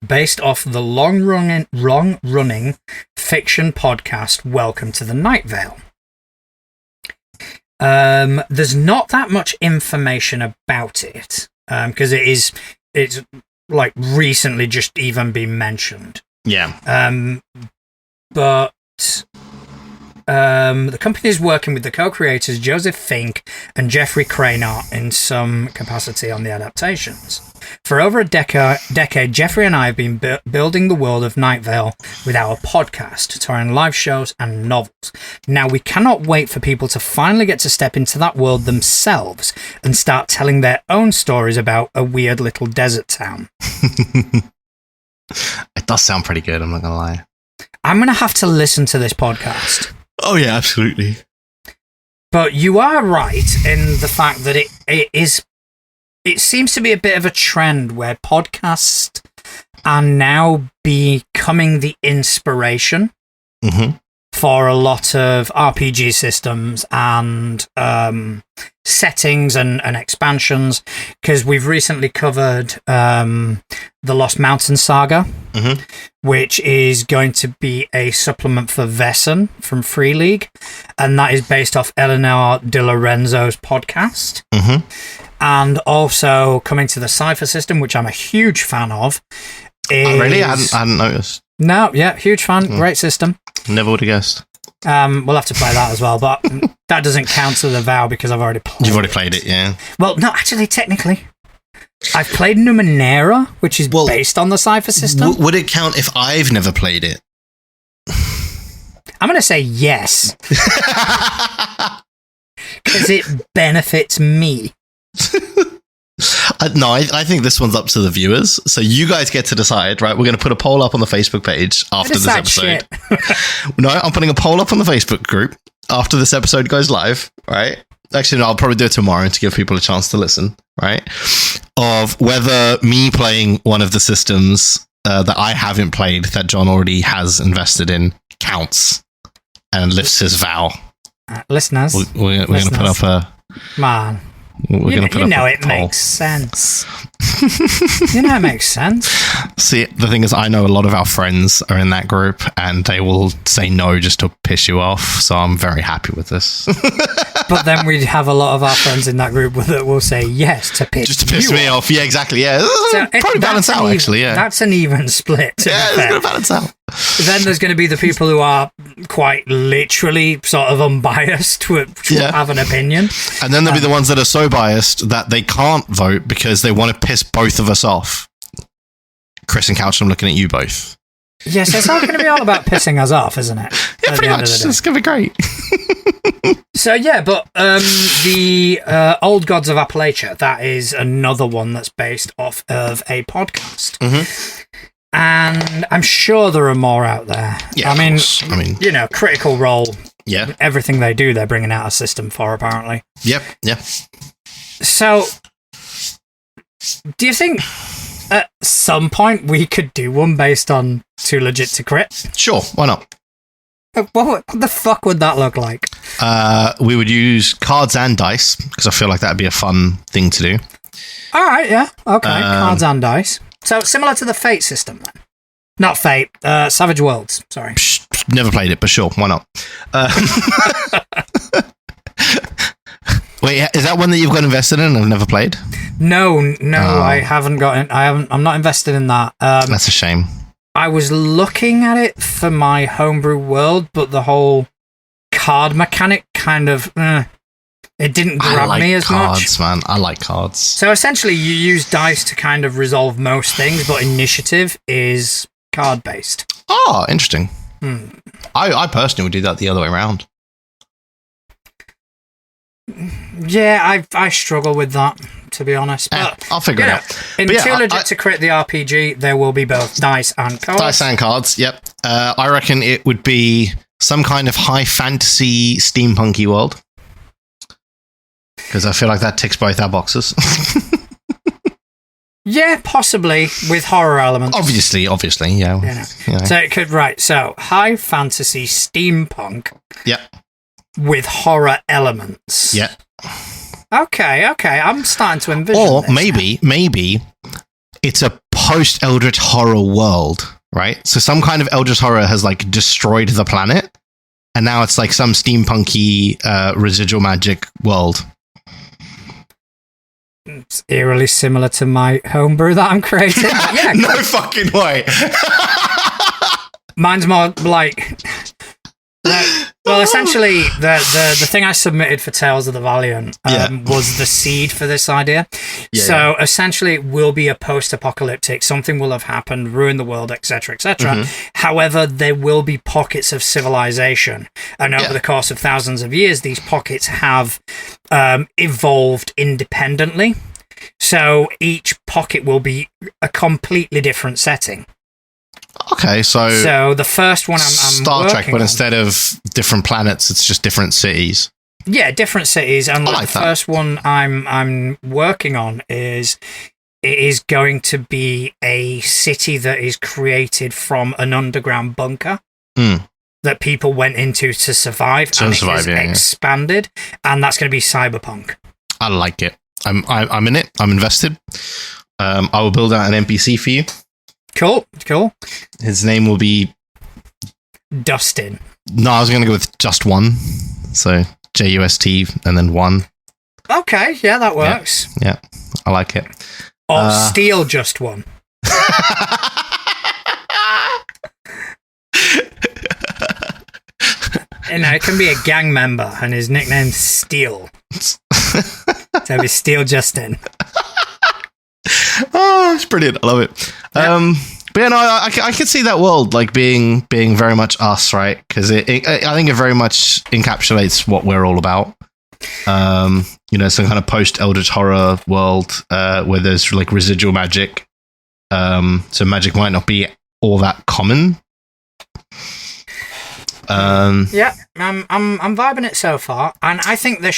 based off the long-running fiction podcast Welcome to the Night Vale. There's not that much information about it, because it's like recently just even been mentioned. Yeah. But the company is working with the co-creators Joseph Fink and Jeffrey Cranart in some capacity on the adaptations. For over a decade, Jeffrey and I have been building the world of Night Vale with our podcast, touring live shows and novels. Now we cannot wait for people to finally get to step into that world themselves and start telling their own stories about a weird little desert town. It does sound pretty good, I'm not going to lie. I'm going to have to listen to this podcast. Oh, yeah, absolutely. But you are right in the fact that it seems to be a bit of a trend where podcasts are now becoming the inspiration for a lot of RPG systems and settings and expansions, because we've recently covered the Lost Mountain Saga, which is going to be a supplement for Vesson from Free League, and that is based off Eleanor De Lorenzo's podcast. And also coming to the Cypher system, which I'm a huge fan of. Oh, really? I hadn't noticed. No, yeah, huge fan. Great system. Never would have guessed. We'll have to play that as well, but that doesn't count to the vow because I've already played it. You've already played it, yeah. Well, no, actually, technically. I've played Numenera, which is based on the Cypher system. Would it count if I've never played it? I'm going to say yes. Because it benefits me. No, I think this one's up to the viewers. So you guys get to decide, right? We're going to put a poll up on the Facebook page after this episode. No, I'm putting a poll up on the Facebook group after this episode goes live, right? Actually, no, I'll probably do it tomorrow to give people a chance to listen, right? Of whether me playing one of the systems that I haven't played that John already has invested in counts and lifts his vow. Listeners. We're going to put up a... Man. It makes sense. You know it makes sense. See, the thing is, I know a lot of our friends are in that group and they will say no just to piss you off. So I'm very happy with this. But then we have a lot of our friends in that group that will say yes to piss me off. Yeah, exactly. Yeah, so probably balance out actually. Yeah, that's an even split. Yeah, it's going to balance out. Then there's going to be the people who are quite literally sort of unbiased to have an opinion. And then there'll be the ones that are so biased that they can't vote because they want to piss both of us off. Chris and Couch, I'm looking at you both. Yes, it's all going to be all about pissing us off, isn't it? Yeah, pretty much. It's going to be great. So, yeah, but the Old Gods of Appalachia, that is another one that's based off of a podcast. And I'm sure there are more out there. Yeah, I mean, you know, Critical Role. Yeah. Everything they do, they're bringing out a system for, apparently. Yep, yeah. So, do you think at some point we could do one based on Too Legit to Crit? Sure, why not? What the fuck would that look like? We would use cards and dice, because I feel like that'd be a fun thing to do. All right, yeah. Okay, cards and dice. So, similar to the Fate system, then. Not Fate, Savage Worlds, sorry. Never played it, but sure, why not? Wait, is that one that you've got invested in and have never played? No, I haven't got. I'm not invested in that. That's a shame. I was looking at it for my homebrew world, but the whole card mechanic kind of it didn't grab me as much. Cards, man. I like cards. So essentially, you use dice to kind of resolve most things, but initiative is card based. Oh, interesting. I personally would do that the other way around. Yeah, I struggle with that, to be honest. But I'll figure it out. In Too Legit to Crit the RPG, there will be both dice and cards. Dice and cards, yep. I reckon it would be some kind of high fantasy steampunky world. Because I feel like that ticks both our boxes. Yeah, possibly, with horror elements. Obviously, yeah. You know. So it could, so high fantasy steampunk. Yep. With horror elements. Yeah. Okay. I'm starting to envision Or this maybe it's a post-Eldritch horror world, right? So some kind of Eldritch horror has like destroyed the planet, and now it's like some steampunky residual magic world. It's eerily similar to my homebrew that I'm creating. Yeah, no fucking way. Mine's more like Well, essentially, the thing I submitted for Tales of the Valiant was the seed for this idea. So essentially, it will be a post-apocalyptic. Something will have happened, ruin the world, etc., etc. However, there will be pockets of civilization, and over the course of thousands of years, these pockets have evolved independently. So each pocket will be a completely different setting. Okay, so the first one I'm Star Trek, but instead of different planets, it's just different cities. Yeah, different cities, and the first one I'm working on is going to be a city that is created from an underground bunker that people went into to survive, expanded, and that's going to be cyberpunk. I like it. I'm in it. I'm invested. I will build out an NPC for you. Cool. His name will be Dustin. No, I was going to go with just one. So JUST and then one. Okay, yeah, that works. Yeah, I like it. Or steal just one. It can be a gang member, and his nickname's Steel. So it'll be Steel Justin. Oh, it's brilliant. I love it. Yeah. But yeah, no, I could see that world like being very much us, right? Because I think it very much encapsulates what we're all about. Some kind of post Eldritch horror world where there's like residual magic. So magic might not be all that common. Yeah, I'm vibing it so far, and I think the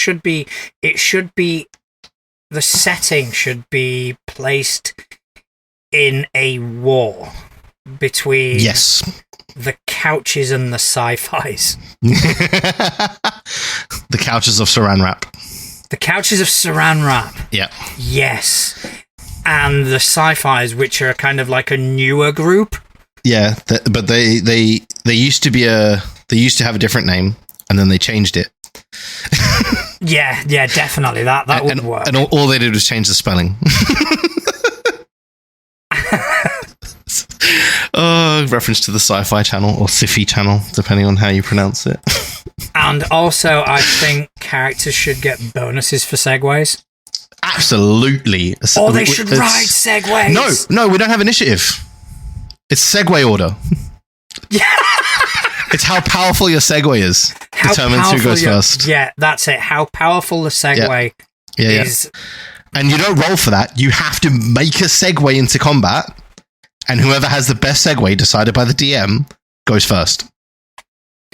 setting should be placed in a war between the couches and the sci-fis. The couches of Saran Wrap. The couches of Saran Wrap. Yeah. Yes. And the sci-fis, which are kind of like a newer group. Yeah, but they used to have a different name, and then they changed it. yeah, definitely. That would work. And all they did was change the spelling. Reference to the Sci-Fi Channel or Sci-Fi Channel, depending on how you pronounce it. And also, I think characters should get bonuses for segues. Absolutely. Or they should ride segues. No, we don't have initiative. It's segue order. Yeah. It's how powerful your segue is. Determines who goes first. Yeah, that's it. How powerful the segue is. And you don't roll for that. You have to make a segue into combat, and whoever has the best segue decided by the DM goes first.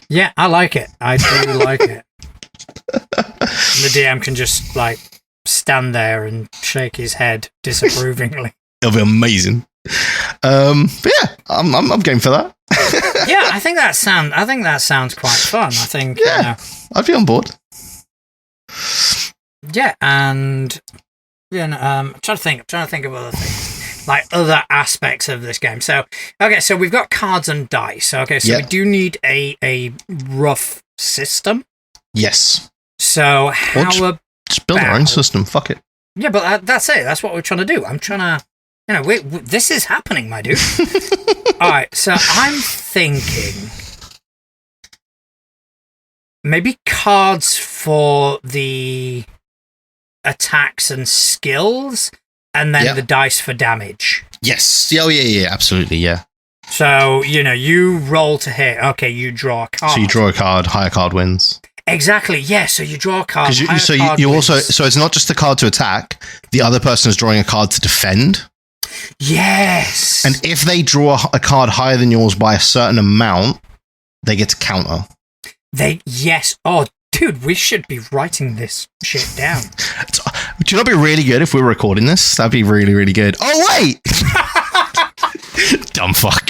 Yeah, I like it. I do like it. The DM can just like stand there and shake his head disapprovingly. It'll be amazing. But yeah, I'm game for that. Yeah, I think that sounds quite fun. I think I'd be on board. Yeah, and I'm trying to think of other things, like other aspects of this game. So we've got cards and dice. Okay, so we do need a rough system. Yes. So just build our own system. Fuck it. Yeah, but that's it. That's what we're trying to do. I'm trying to. This is happening, my dude. All right, so I'm thinking maybe cards for the attacks and skills, and then the dice for damage. Yes. Oh, yeah, absolutely, yeah. So, you roll to hit. Okay, you draw a card. So you draw a card, higher card wins. Exactly, yeah, so you draw a card. So it's not just the card to attack, the other person is drawing a card to defend. Yes. And if they draw a card higher than yours by a certain amount, they get to counter. Yes. Oh, dude, we should be writing this shit down. Would you not be really good if we were recording this? That'd be really, really good. Oh, wait! Dumb fuck.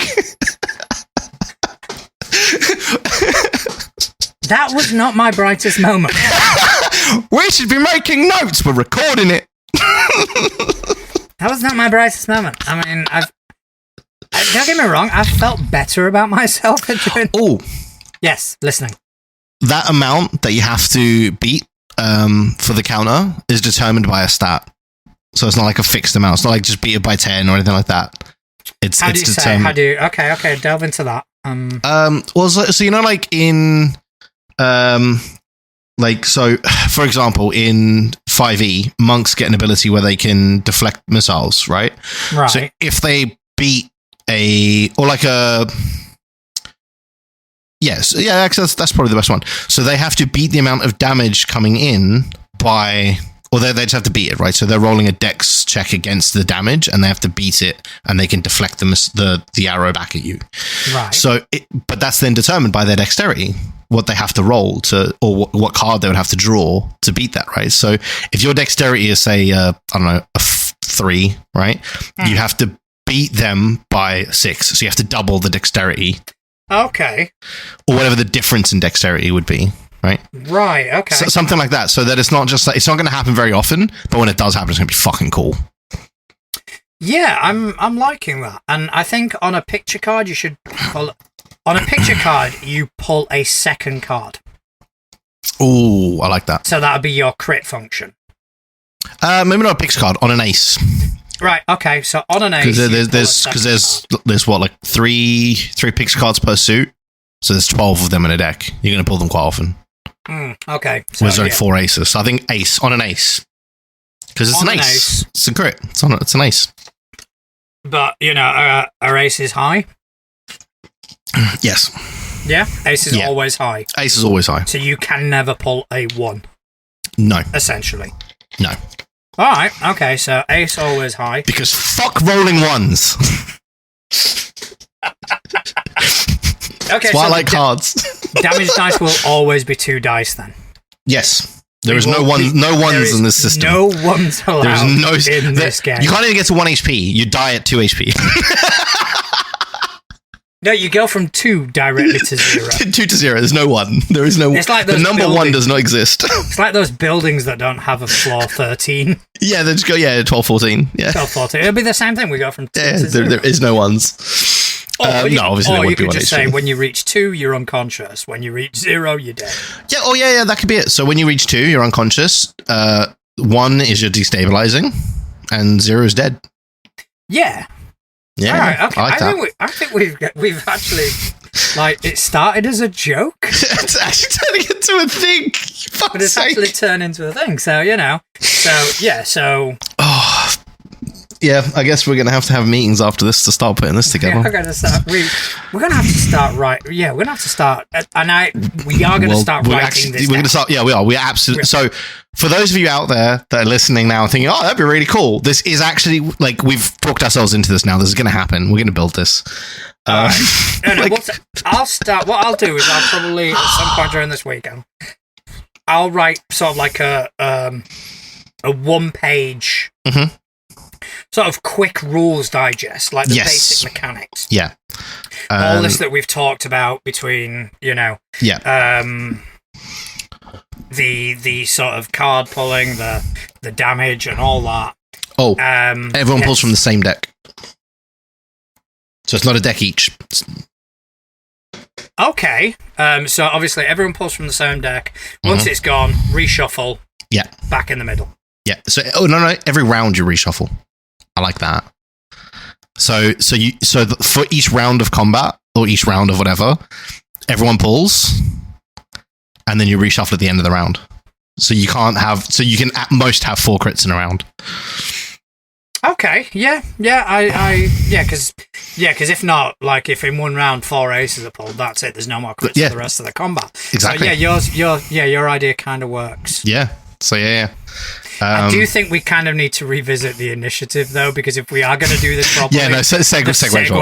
That was not my brightest moment. We should be making notes. We're recording it. That was not my brightest moment. I mean, don't get me wrong. I felt better about myself. Oh. Yes, listening. That amount that you have to beat for the counter is determined by a stat. So it's not like a fixed amount. It's not like just beat it by 10 or anything like that. It's determined. Okay, delve into that. Well, so you know, like in, so for example, in 5e, monks get an ability where they can deflect missiles, right? Right. So if they beat that's probably the best one. So they have to beat the amount of damage coming in they just have to beat it, right? So they're rolling a dex check against the damage, and they have to beat it, and they can deflect the arrow back at you. Right. But that's then determined by their dexterity, what they have to roll or what card they would have to draw to beat that, right? So if your dexterity is, say, I don't know, a 3, right? You have to beat them by 6, so you have to double the dexterity. Okay. Or whatever the difference in dexterity would be. Right. Okay. So, something like that. So that it's not just it's not going to happen very often, but when it does happen, it's going to be fucking cool. Yeah, I'm liking that, and I think on a picture card you pull a second card. Oh, I like that. So that would be your crit function. Maybe not a picture card, on an ace. Right. Okay. So on an ace, there's what, like three picture cards per suit. So there's 12 of them in a deck. You're going to pull them quite often. Okay. So there's only 4 aces. So I think ace on an ace. Because it's an ace. It's a crit. It's an ace. But, our ace is high? Yes. Yeah? Ace is always high. Ace is always high. So you can never pull a 1? No. Essentially? No. Alright, okay, so ace always high. Because fuck rolling 1s. Okay, that's why I like cards. Damage dice will always be 2 dice then. Yes. There is no ones in this system. No ones allowed in this game. You can't even get to 1 HP. You die at 2 HP. No, you go from 2 directly to 0. 2 to 0. There's no 1. There is no. It's like the number 1 does not exist. It's like those buildings that don't have a floor 13. Yeah, they just go 12, 14. Yeah, 12, 14. It'll be the same thing. We go from 2 to 0. There is no ones. No, obviously there would be 1 HP. Or you could just say, when you reach 2, you're unconscious. When you reach 0, you're dead. Yeah, that could be it. So when you reach 2, you're unconscious. 1 is your destabilizing, and 0 is dead. Yeah. Yeah. All right, okay. I think we've actually, it started as a joke. It's actually turning into a thing. But it's actually turned into a thing. So, Oh. Yeah, I guess we're going to have meetings after this to start putting this together. Yeah, we're going to have to start right. Yeah, we're going to have to start. We are going to start writing this. We're going to start. Yeah, we are. We are absolutely. So, for those of you out there that are listening now and thinking, "Oh, that'd be really cool," this is actually we've talked ourselves into this now. This is going to happen. We're going to build this. I'll start. What I'll do is I'll probably at some point during this weekend, I'll write sort of like a 1-page. Mm-hmm. Sort of quick rules digest, like the basic mechanics. Yeah. All this that we've talked about between, the sort of card pulling, the damage and all that. Oh, everyone pulls from the same deck. So it's not a deck each. Okay. So obviously everyone pulls from the same deck. Once it's gone, reshuffle. Yeah. Back in the middle. Yeah. So every round you reshuffle. I like that. So for each round of combat or each round of whatever, everyone pulls, and then you reshuffle at the end of the round. So you can at most have 4 crits in a round. Okay. Yeah. Because if not, if in one round 4 aces are pulled, that's it. There's no more crits for the rest of the combat. Exactly. So your idea kind of works. Yeah. So yeah. I do think we kind of need to revisit the initiative, though, because if we are going to do this properly... Yeah, no, segue is not going to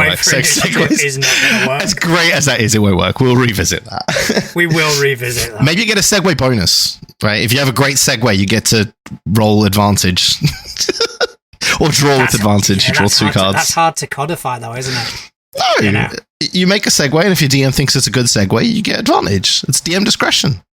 work. As great as that is, it won't work. We'll revisit that. We will revisit that. Maybe you get a segue bonus, right? If you have a great segue, you get to roll advantage. Or draw with advantage. You draw 2 cards. That's hard to codify, though, isn't it? No. You make a segue, and if your DM thinks it's a good segue, you get advantage. It's DM discretion.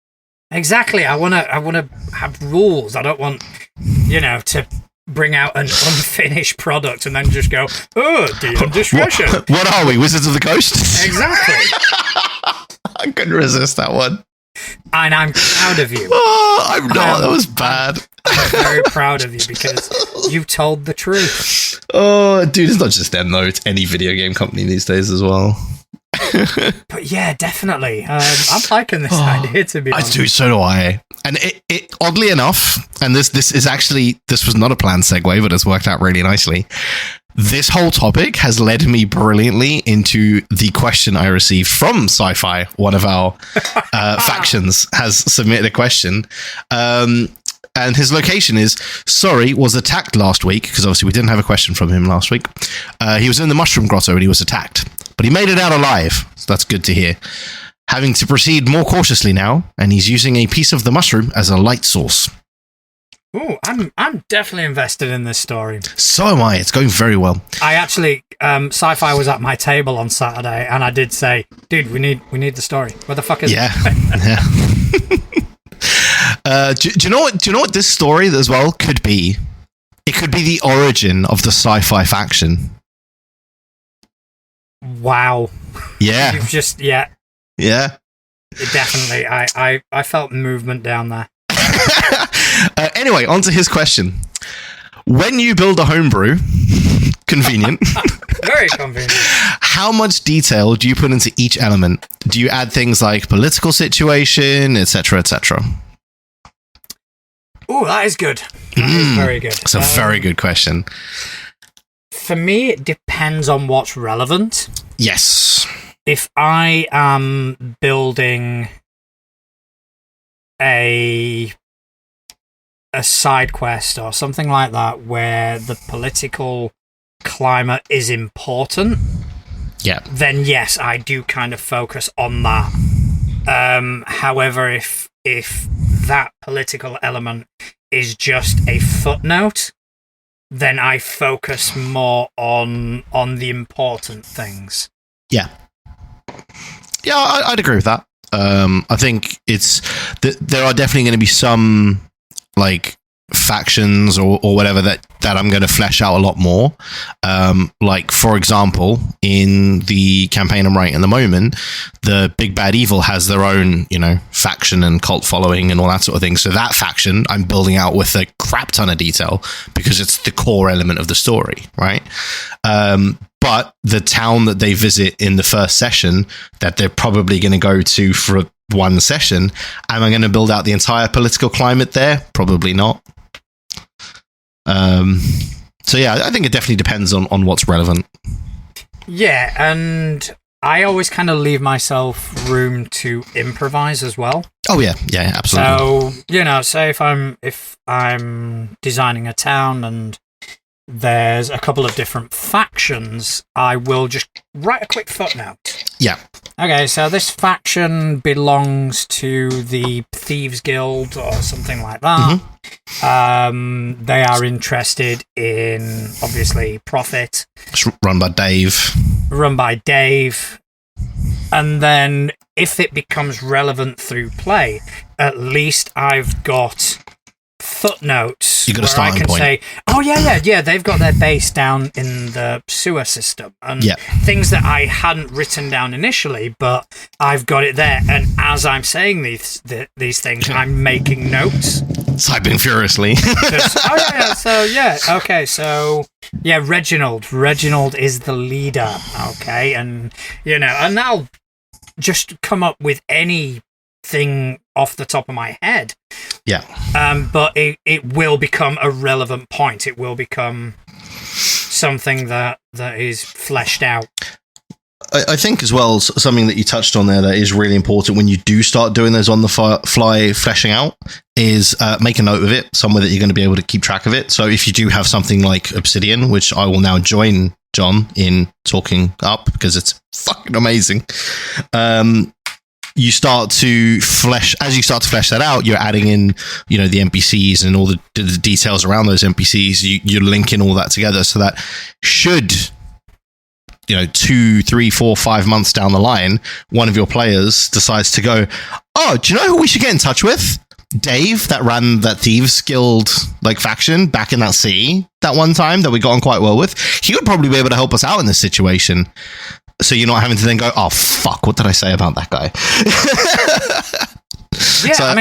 Exactly. I want to have rules. I don't want, to bring out an unfinished product and then just go, DM discretion. What are we, Wizards of the Coast? Exactly. I couldn't resist that one. And I'm proud of you. Oh, I'm not. That was bad. I'm very proud of you because you told the truth. Oh, dude, it's not just them, though. It's any video game company these days as well. But yeah, definitely. I'm liking this idea, to be honest. So do I. And it oddly enough, and this was not a planned segue, but it's worked out really nicely. This whole topic has led me brilliantly into the question I received from Sci-Fi. One of our factions has submitted a question. And his location is, was attacked last week, because obviously we didn't have a question from him last week. He was in the Mushroom Grotto and he was attacked, but he made it out alive. So that's good to hear. Having to proceed more cautiously now, and he's using a piece of the mushroom as a light source. Ooh, I'm definitely invested in this story. So am I. It's going very well. I actually, Sci-Fi was at my table on Saturday, and I did say, dude, we need the story. Where the fuck is it? Yeah. Do you know what this story as well could be? It could be the origin of the Sci-Fi faction. Wow. Yeah. You've just, Yeah. Definitely. I felt movement down there. Anyway, on to his question. When you build a homebrew, convenient. Very convenient. How much detail do you put into each element? Do you add things like political situation, etc., etc.? Oh, that is good. That is very good. It's a very good question. For me, it depends on what's relevant. Yes. If I am building a side quest or something like that where the political climate is important, then yes, I do kind of focus on that. However, if that political element is just a footnote, then I focus more on the important things. Yeah, I'd agree with that. I think there are definitely going to be some like factions or whatever that I'm going to flesh out a lot more. Like, for example, in the campaign I'm writing at the moment, the Big Bad Evil has their own, faction and cult following and all that sort of thing. So that faction I'm building out with a crap ton of detail because it's the core element of the story, right? But the town that they visit in the first session that they're probably going to go to for one session, am I going to build out the entire political climate there? Probably not. So yeah, I think it definitely depends on what's relevant. Yeah, and I always kind of leave myself room to improvise as well. Oh yeah, absolutely. So, say if I'm designing a town and there's a couple of different factions, I will just write a quick footnote. Yeah. Okay, so this faction belongs to the Thieves Guild or something like that. Mm-hmm. They are interested in, obviously, profit. It's run by Dave. And then if it becomes relevant through play, at least I've got footnotes. You got a starting point. Say, oh yeah, they've got their base down in the sewer system and things that I hadn't written down initially, but I've got it there. And as I'm saying these things, I'm making notes, typing furiously. Reginald is the leader. Okay, and and I'll just come up with anything off the top of my head. Yeah. But it will become a relevant point. It will become something that is fleshed out. I think as well, something that you touched on there that is really important when you do start doing those on the fly fleshing out is make a note of it somewhere that you're going to be able to keep track of it. So if you do have something like Obsidian, which I will now join John in talking up because it's fucking amazing. You start to flesh that out, you're adding in, the NPCs and all the details around those NPCs. You're linking all that together so that should, 2, 3, 4, 5 months down the line, one of your players decides to go, oh, do you know who we should get in touch with? Dave, that ran that Thieves Guild faction back in that city that one time that we got on quite well with. He would probably be able to help us out in this situation. So you're not having to then go, oh, fuck, what did I say about that guy? Yeah, so, I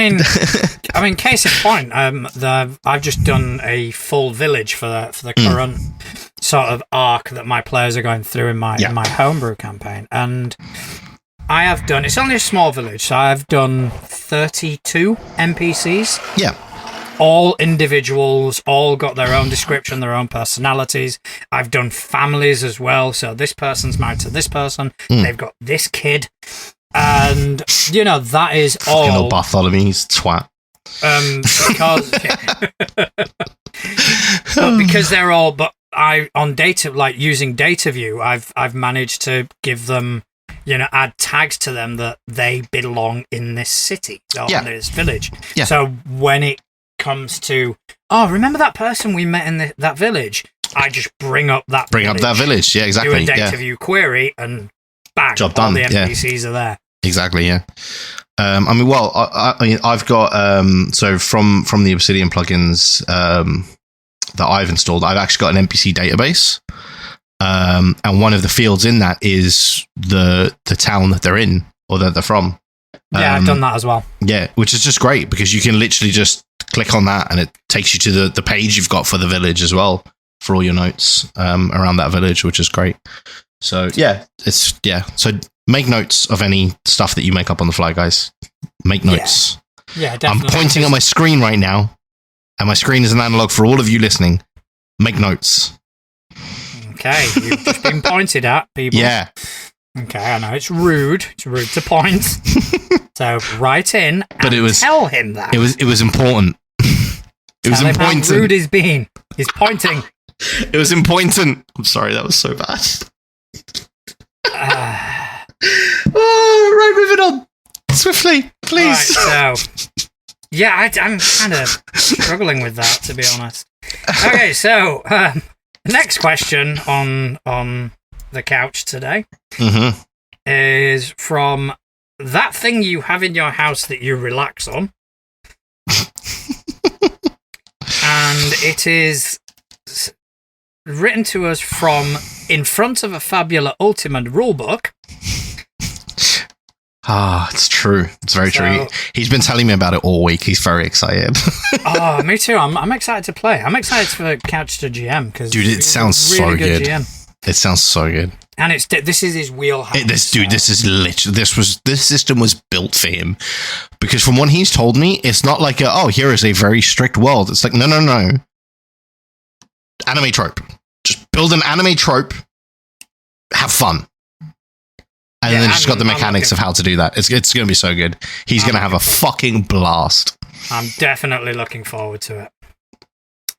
mean, case in point, I've just done a full village for the current sort of arc that my players are going through in my homebrew campaign. And I have done, it's only a small village, so I've done 32 NPCs. Yeah. All individuals, all got their own description, their own personalities. I've done families as well. So this person's married to this person. They've got this kid. And, you know, that is all. Fucking old Bartholomew's twat. Because they're all, but on data, like using data view, I've managed to give them, you know, add tags to them that they belong in this city or this village. Yeah. So when it comes to, remember that person we met in that village? I just bring up that village. Yeah, exactly. Do a data view query and bang, job done. All the NPCs are there. Exactly. Yeah. I mean, well, I've got so from the Obsidian plugins that I've installed, I've actually got an NPC database, and one of the fields in that is the town that they're in or that they're from. Yeah, I've done that as well. Yeah, which is just great because you can literally just click on that and it takes you to the page you've got for the village as well for all your notes around that village, which is great. So so make notes of any stuff that you make up on the fly, guys. Make notes. Yeah, definitely. I'm pointing at my screen right now, and my screen is an analog for all of you listening. Make notes. Okay, you've just been pointed at, people. Yeah. Okay, I know it's rude. It's rude to point. So write in and tell him that. It was important. It was important. How rude he's being. He's pointing. It was important. I'm sorry, that was so bad. Right, moving on. Swiftly, please. Right, so, yeah, I'm kind of struggling with that, to be honest. Okay, so, next question on the couch today is from that thing you have in your house that you relax on. And it is written to us from in front of a Fabula Ultimate rulebook. It's true. It's very true. He's been telling me about it all week. He's very excited. Me too. I'm excited to play. I'm excited for Couch to GM because dude, it sounds really so good. GM. It sounds so good. And this is his wheelhouse. This is literally this system was built for him because from what he's told me, it's not like here is a very strict world. It's like no. Anime trope. Just build an anime trope. Have fun. And then just got the mechanics of how to do that. It's going to be so good. He's going to have a fucking blast. I'm definitely looking forward to it.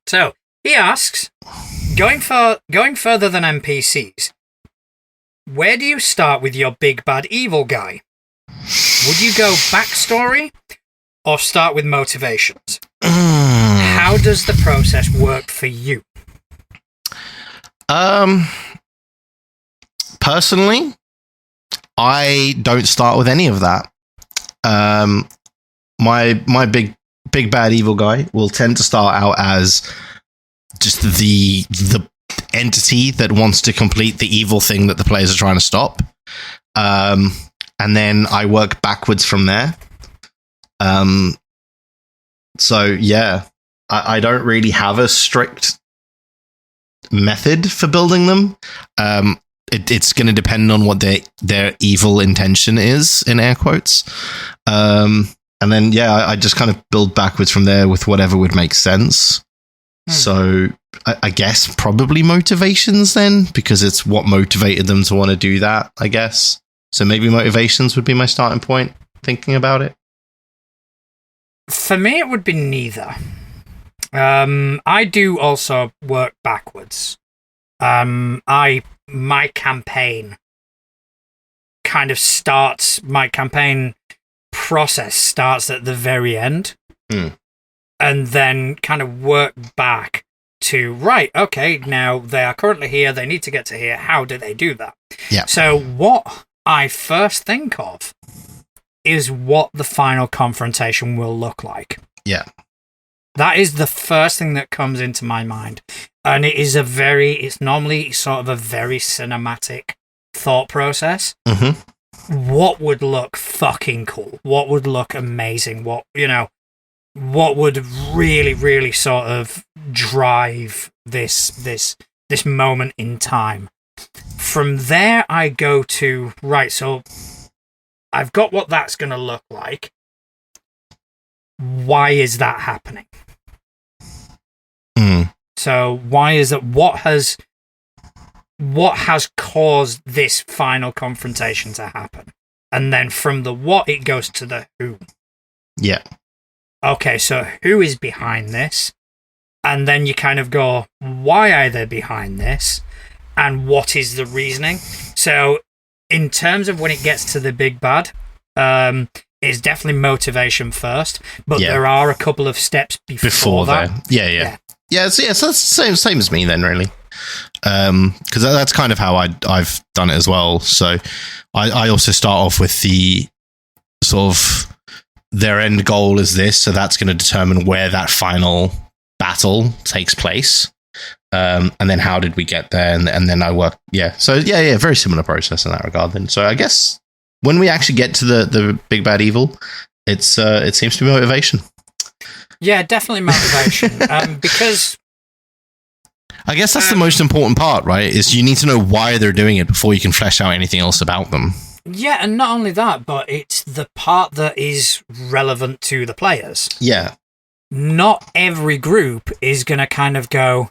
So, he asks, going further than NPCs, where do you start with your big bad evil guy? Would you go backstory or start with motivations? How does the process work for you? Personally, I don't start with any of that. My big bad evil guy will tend to start out as just the entity that wants to complete the evil thing that the players are trying to stop. And then I work backwards from there. So yeah, I don't really have a strict method for building them. It's going to depend on what their evil intention is, in air quotes. And then, I just kind of build backwards from there with whatever would make sense. So I guess probably motivations then, because it's what motivated them to want to do that, I guess. So maybe motivations would be my starting point, thinking about it. For me, it would be neither. I do also work backwards. My campaign kind of starts, my campaign process starts at the very end and then kind of work back to, right, okay, now they are currently here, they need to get to here, how do they do that? Yeah. So what I first think of is what the final confrontation will look like. Yeah. That is the first thing that comes into my mind. And it's normally sort of a very cinematic thought process. What would look fucking cool? What would look amazing? What would really, really sort of drive this this moment in time. From there, I go to, right, so I've got what that's going to look like. Why is that happening? So why is that? What has caused this final confrontation to happen? And then from the what, it goes to the who. Yeah. Okay, so who is behind this? And then you kind of go, why are they behind this? And what is the reasoning? So in terms of when it gets to the big bad, it's definitely motivation first, but there are a couple of steps before that. Yeah, so that's the same as me then, really. Because that's kind of how I've done it as well. So I also start off with the sort of their end goal is this, so that's going to determine where that final battle takes place. And then how did we get there? And then I work. Yeah. So very similar process in that regard then. So I guess when we actually get to the big bad evil, it seems to be motivation. Yeah, definitely motivation. Because I guess that's the most important part, right? Is you need to know why they're doing it before you can flesh out anything else about them. Yeah, and not only that, but it's the part that is relevant to the players. Yeah. Not every group is going to kind of go,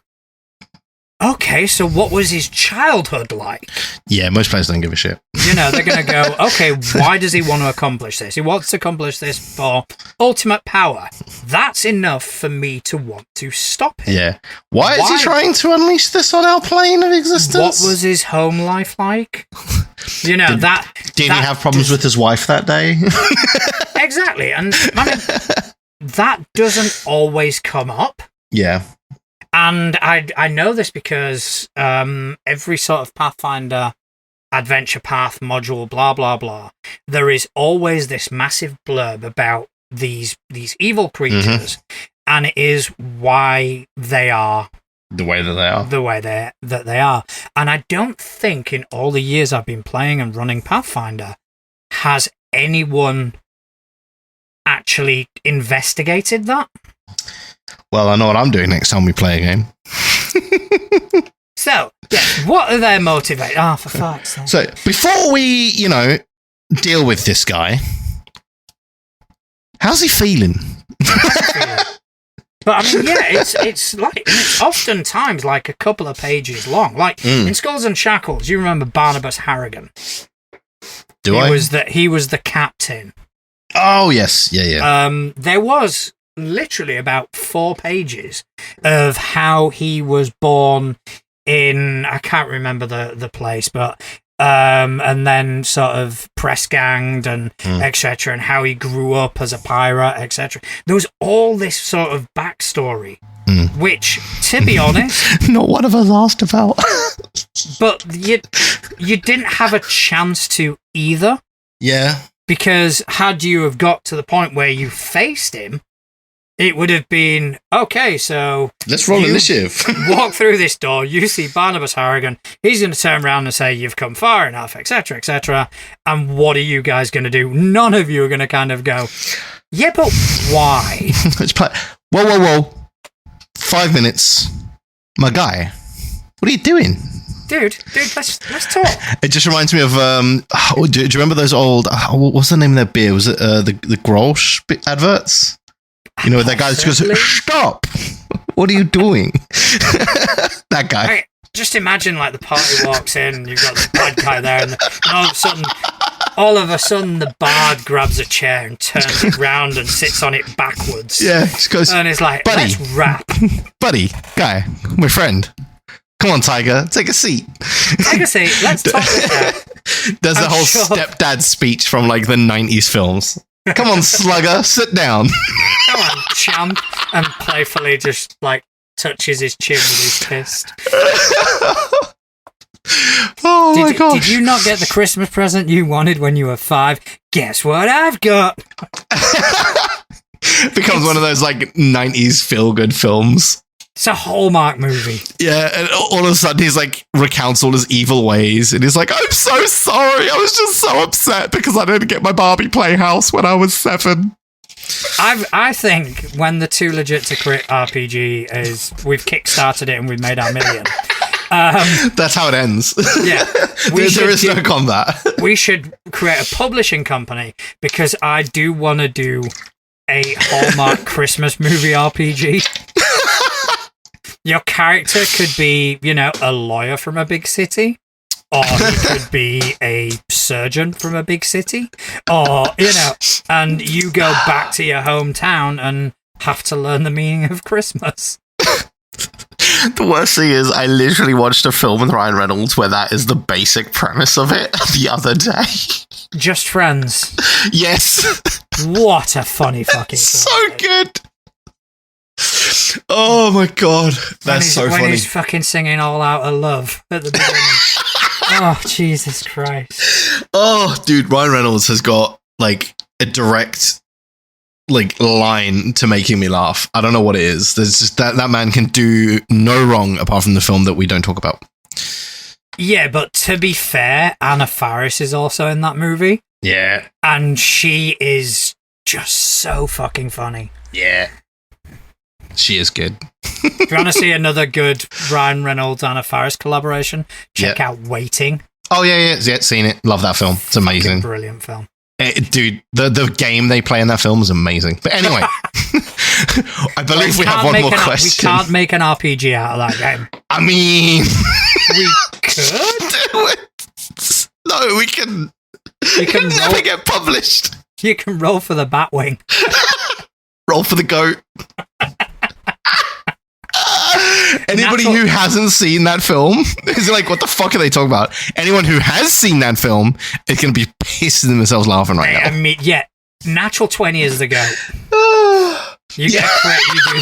okay, so what was his childhood like? Yeah, most players don't give a shit. You know, they're going to go, okay, why does he want to accomplish this? He wants to accomplish this for ultimate power. That's enough for me to want to stop him. Yeah. Why is he trying to unleash this on our plane of existence? What was his home life like? You know, Did he have problems with his wife that day? Exactly. And I mean, that doesn't always come up. Yeah. And I know this because every sort of Pathfinder adventure path module, blah, blah, blah, there is always this massive blurb about these evil creatures, and it is why they are the way that they are. The way that they are. And I don't think in all the years I've been playing and running Pathfinder has anyone actually investigated that. Well, I know what I'm doing next time we play a game. So, yeah, what are their motivators? Oh, for fuck's sake. So, before we, deal with this guy, how's he feeling? But I mean, yeah, it's oftentimes like a couple of pages long. Like in Skulls and Shackles, you remember Barnabas Harrigan? He was the captain. Oh yes, yeah. There was literally about 4 pages of how he was born in, I can't remember the place, but and then sort of press ganged and etc., and how he grew up as a pirate, etc. There was all this sort of backstory, which, to be honest, not one of us asked about. But you didn't have a chance to either. Yeah. Because had you have got to the point where you faced him, it would have been, okay, so let's roll initiative. Walk through this door, you see Barnabas Harrigan, he's going to turn around and say, you've come far enough, etc., etc., and what are you guys going to do? None of you are going to kind of go, yeah, but why? Whoa. 5 minutes. My guy, what are you doing? Dude, let's talk. It just reminds me of, do you remember those old, what's the name of their beer? Was it the Grolsch adverts? You know, that guy just goes, stop! What are you doing? That guy. Just imagine, like, the party walks in, you've got the bad guy there, and all of a sudden, the bard grabs a chair and turns it round and sits on it backwards. Yeah, just goes, and it's like, buddy, let's rap. Buddy, guy, my friend. Come on, Tiger, take a seat. Take a seat, let's talk this out. There's the whole stepdad speech from, like, the 90s films. Come on, slugger, sit down. Come on, champ. And playfully just, like, touches his chin with his fist. My gosh. Did you not get the Christmas present you wanted when you were 5? Guess what I've got? Becomes one of those, like, 90s feel-good films. It's a Hallmark movie. Yeah, and all of a sudden he's like recounts all his evil ways, and he's like, I'm so sorry. I was just so upset because I didn't get my Barbie Playhouse when I was 7. I think when the Too Legit to Crit RPG is, we've kickstarted it and we've made our million. That's how it ends. Yeah. There is no combat. We should create a publishing company because I do want to do a Hallmark Christmas movie RPG. Your character could be, a lawyer from a big city, or he could be a surgeon from a big city, or, and you go back to your hometown and have to learn the meaning of Christmas. The worst thing is I literally watched a film with Ryan Reynolds where that is the basic premise of it the other day. Just Friends. Yes. What a funny fucking film. So good. Oh my god. That's so funny. When he's fucking singing All Out of Love at the beginning. Oh, Jesus Christ. Oh, dude, Ryan Reynolds has got a direct line to making me laugh. I don't know what it is. There's just that man can do no wrong apart from the film that we don't talk about. Yeah, but to be fair, Anna Faris is also in that movie. Yeah. And she is just so fucking funny. Yeah. She is good. If you want to see another good Ryan Reynolds Anna Faris collaboration, check out Waiting. Oh yeah, seen it. Love that film. It's amazing. Brilliant film. Dude, the game they play in that film is amazing. But anyway, I believe we have one more question. We can't make an RPG out of that game. I mean, we could. No, we can. You can never get published. You can roll for the Batwing. Roll for the goat. Anybody who hasn't seen that film is like, what the fuck are they talking about? Anyone who has seen that film is going to be pissing themselves laughing right now. I mean, yeah, natural 20 is the goat. You get credit, you do.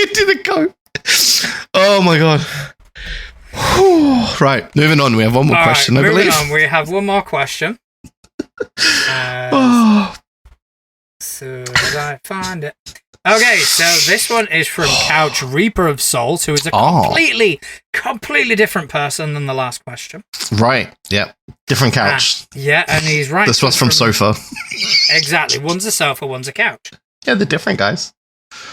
Into the goat. Oh my god. Right, moving on. We have one more question, I believe. Moving on, we have one more question. So did I find it? Okay, so this one is from Couch Reaper of Souls, who is a completely different person than the last question. Right, yeah. Different couch. Yeah, and he's right. This one's from Sofa. Exactly. One's a sofa, one's a couch. Yeah, they're different, guys.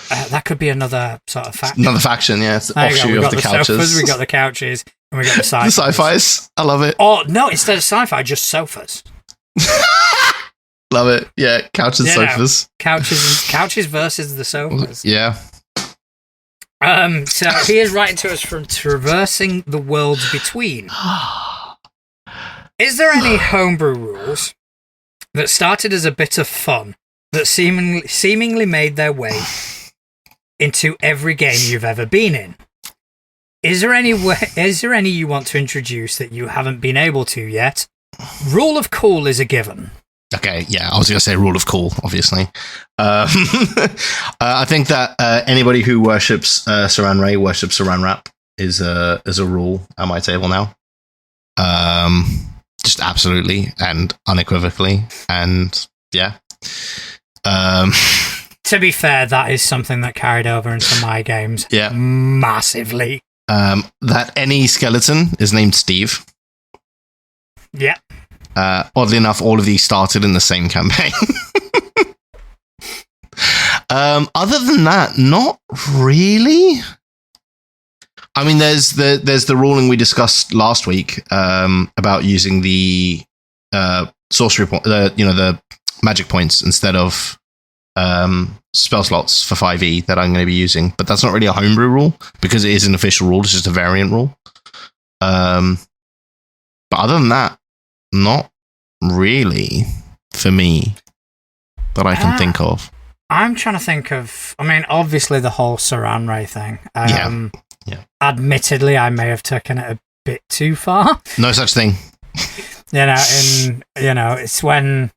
That could be another sort of faction. Another faction, yeah. It's offshoot of the couches. Sofas, we got the couches, and we got the sci-fis. The sci-fis. I love it. Oh, no, instead of sci-fi, just sofas. Love it. Yeah, couches, sofas. Couches versus the sofas. Yeah. So he is writing to us from Traversing the Worlds Between. Is there any homebrew rules that started as a bit of fun that seemingly made their way into every game you've ever been in? Is there any you want to introduce that you haven't been able to yet? Rule of cool is a given. Okay, yeah, I was going to say rule of cool, obviously. I think that anybody who worships Saran Ray worships Saran Wrap is a rule at my table now. Just absolutely and unequivocally, and yeah. To be fair, that is something that carried over into my games massively. That any skeleton is named Steve. Yeah. Oddly enough, all of these started in the same campaign. Other than that, not really. I mean, there's the ruling we discussed last week about using the sorcery point, the magic points instead of spell slots for 5e that I'm going to be using. But that's not really a homebrew rule because it is an official rule. It's just a variant rule. But other than that, not really for me that I can think of. I'm trying to think of. I mean, obviously the whole Saran Ray thing. Yeah. Admittedly, I may have taken it a bit too far. No such thing. It's when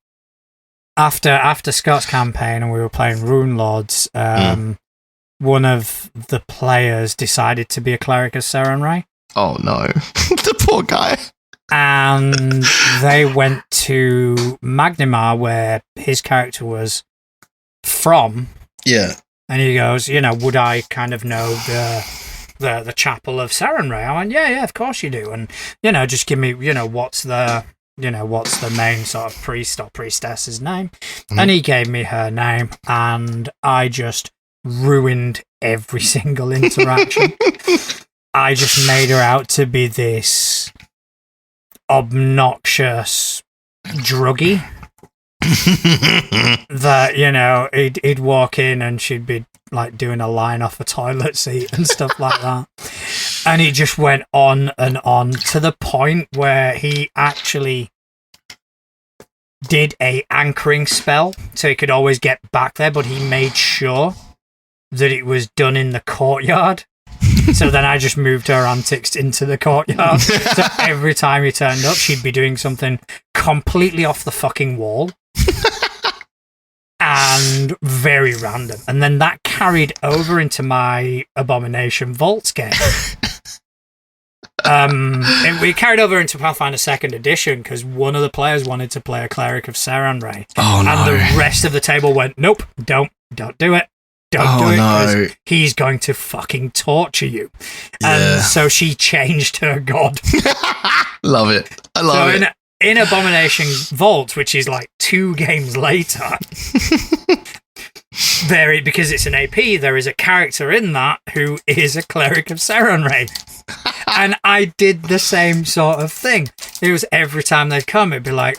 after Scott's campaign and we were playing Rune Lords, one of the players decided to be a cleric as Saran Ray. Oh no, the poor guy. And they went to Magnimar, where his character was from. Yeah. And he goes, would I kind of know the chapel of Saran Ray? I went, yeah, of course you do. And, just give me, what's the main sort of priest or priestess's name? Mm-hmm. And he gave me her name, and I just ruined every single interaction. I just made her out to be this obnoxious druggie that, you know, he'd walk in and she'd be like doing a line off a toilet seat and stuff like that. And he just went on and on to the point where he actually did a anchoring spell so he could always get back there, but he made sure that it was done in the courtyard. So then I just moved her antics into the courtyard. So every time he turned up, she'd be doing something completely off the fucking wall. And very random. And then that carried over into my Abomination Vaults game. And we carried over into Pathfinder 2nd Edition because one of the players wanted to play a Cleric of Sarenrae. Oh, no. And the rest of the table went, nope, don't do it. Don't do it because he's going to fucking torture you. Yeah. And so she changed her god. Love it. I love it. In Abomination Vault, which is like 2 games later, because it's an AP, there is a character in that who is a Cleric of Sarenrae. And I did the same sort of thing. It was every time they'd come, it'd be like,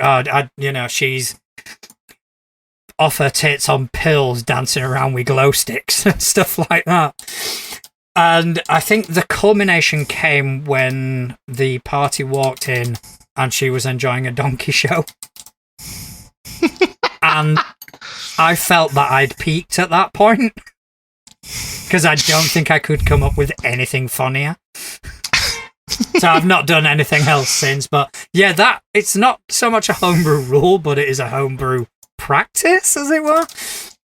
she's off her tits on pills, dancing around with glow sticks and stuff like that. And I think the culmination came when the party walked in and she was enjoying a donkey show. And I felt that I'd peaked at that point because I don't think I could come up with anything funnier. So I've not done anything else since. But yeah, it's not so much a homebrew rule, but it is a homebrew practice, as it were.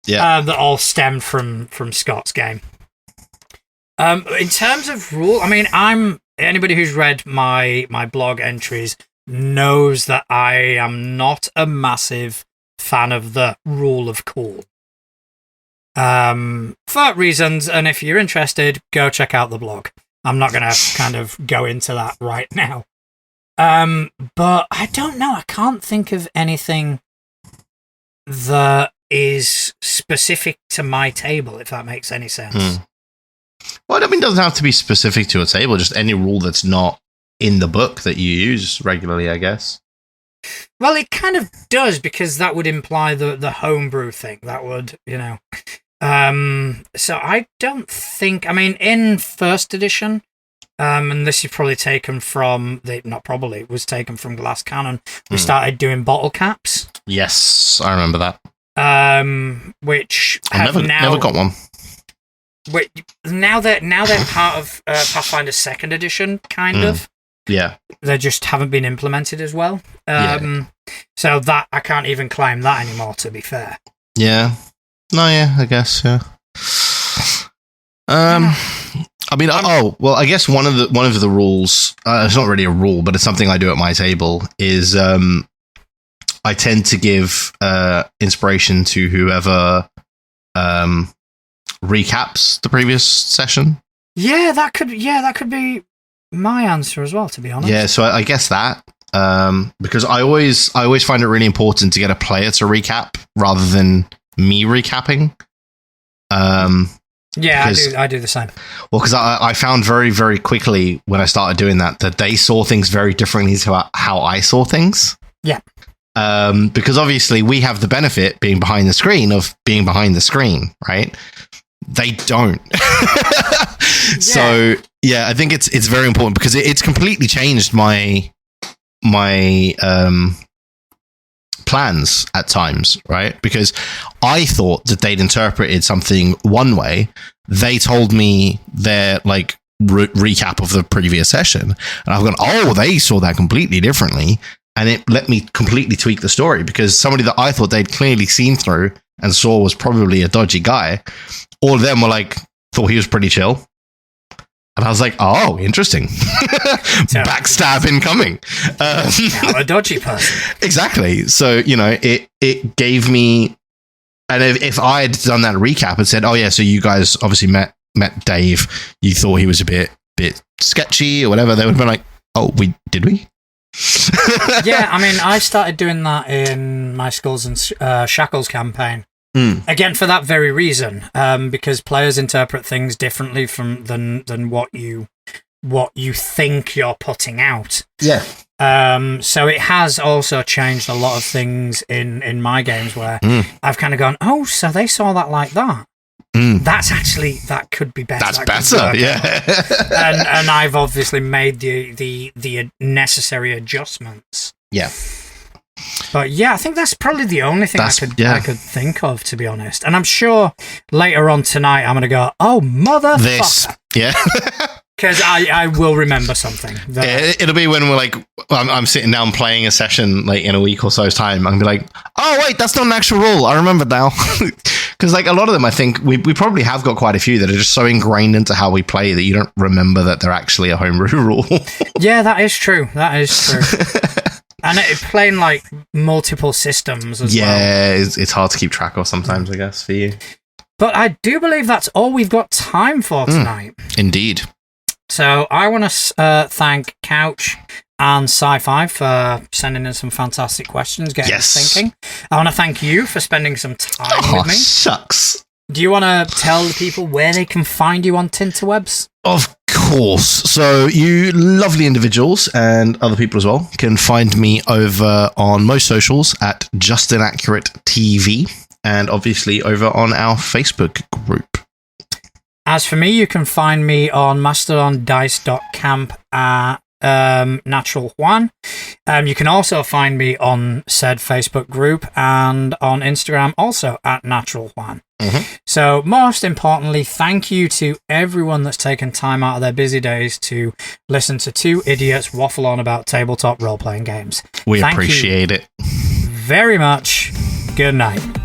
Yeah, that all stemmed from Scott's game. In terms of rule, I mean, anybody who's read my blog entries knows that I am not a massive fan of the rule of cool. For reasons, and if you're interested, go check out the blog. I'm not going to kind of go into that right now. But I don't know. I can't think of anything that is specific to my table, if that makes any sense. Well, I mean, it doesn't have to be specific to a table, just any rule that's not in the book that you use regularly, I guess. Well, it kind of does, because that would imply the homebrew thing. That would, you know. So I don't think, I mean, in 1st edition, and this is probably taken from, it was taken from Glass Cannon, we started doing bottle caps. Yes, I remember that. Which I never got one. Wait, now they're part of Pathfinder 2nd Edition, kind of. Yeah. They just haven't been implemented as well. So that I can't even claim that anymore, to be fair. Yeah. No, yeah, I guess, yeah. I mean, I guess one of the rules, it's not really a rule, but it's something I do at my table, is I tend to give inspiration to whoever recaps the previous session. Yeah, that could be my answer as well, to be honest. Yeah, so I guess that because I always find it really important to get a player to recap rather than me recapping. Yeah, I do the same. Well, because I found very, very quickly when I started doing that they saw things very differently to how I saw things. Yeah. Because obviously we have the benefit being behind the screen, right? They don't. So yeah, I think it's very important because it's completely changed my plans at times, right? Because I thought that they'd interpreted something one way. They told me their like recap of the previous session, and I've gone, oh, they saw that completely differently, and it let me completely tweak the story because somebody that I thought they'd clearly seen through and saw was probably a dodgy guy. All of them were like, thought he was pretty chill. And I was like, oh, interesting. Backstab incoming. Now a dodgy person. Exactly. So, you know, it gave me... And if I had done that recap and said, oh, yeah, so you guys obviously met Dave, you thought he was a bit sketchy or whatever, they would have been like, oh, did we? Yeah, I mean, I started doing that in my Skulls and Shackles campaign. Again, for that very reason, because players interpret things differently than what you what you think you're putting out. Yeah. So it has also changed a lot of things in my games where I've kind of gone, oh, so they saw that like that. That's actually, that could be better. That's better, yeah. and I've obviously made the necessary adjustments. Yeah. But yeah, I think that's probably the only thing I could think of, to be honest. And I'm sure later on tonight I'm going to go, oh, motherfucker. This, yeah. Because I will remember something. It'll be when we're like, I'm sitting down playing a session like in a week or so's time. I'm gonna be like, oh wait, that's not an actual rule. I remember now. Because like a lot of them, I think we probably have got quite a few that are just so ingrained into how we play that you don't remember that they're actually a homebrew rule. Yeah, that is true. That is true. And playing like multiple systems as well. Yeah, it's hard to keep track of sometimes, I guess, for you. But I do believe that's all we've got time for tonight. Indeed. So I want to thank Couch and Sci-Fi for sending in some fantastic questions, getting us thinking. I want to thank you for spending some time with me. Shucks. Do you want to tell the people where they can find you on Tinterwebs? Of course. So you lovely individuals and other people as well can find me over on most socials at Just Inaccurate TV and obviously over on our Facebook group. As for me, you can find me on mastodondice.camp at Natural Juan. You can also find me on said Facebook group and on Instagram also at Natural Juan. So most importantly, thank you to everyone that's taken time out of their busy days to listen to two idiots waffle on about tabletop role-playing games. We appreciate it very much. Good night.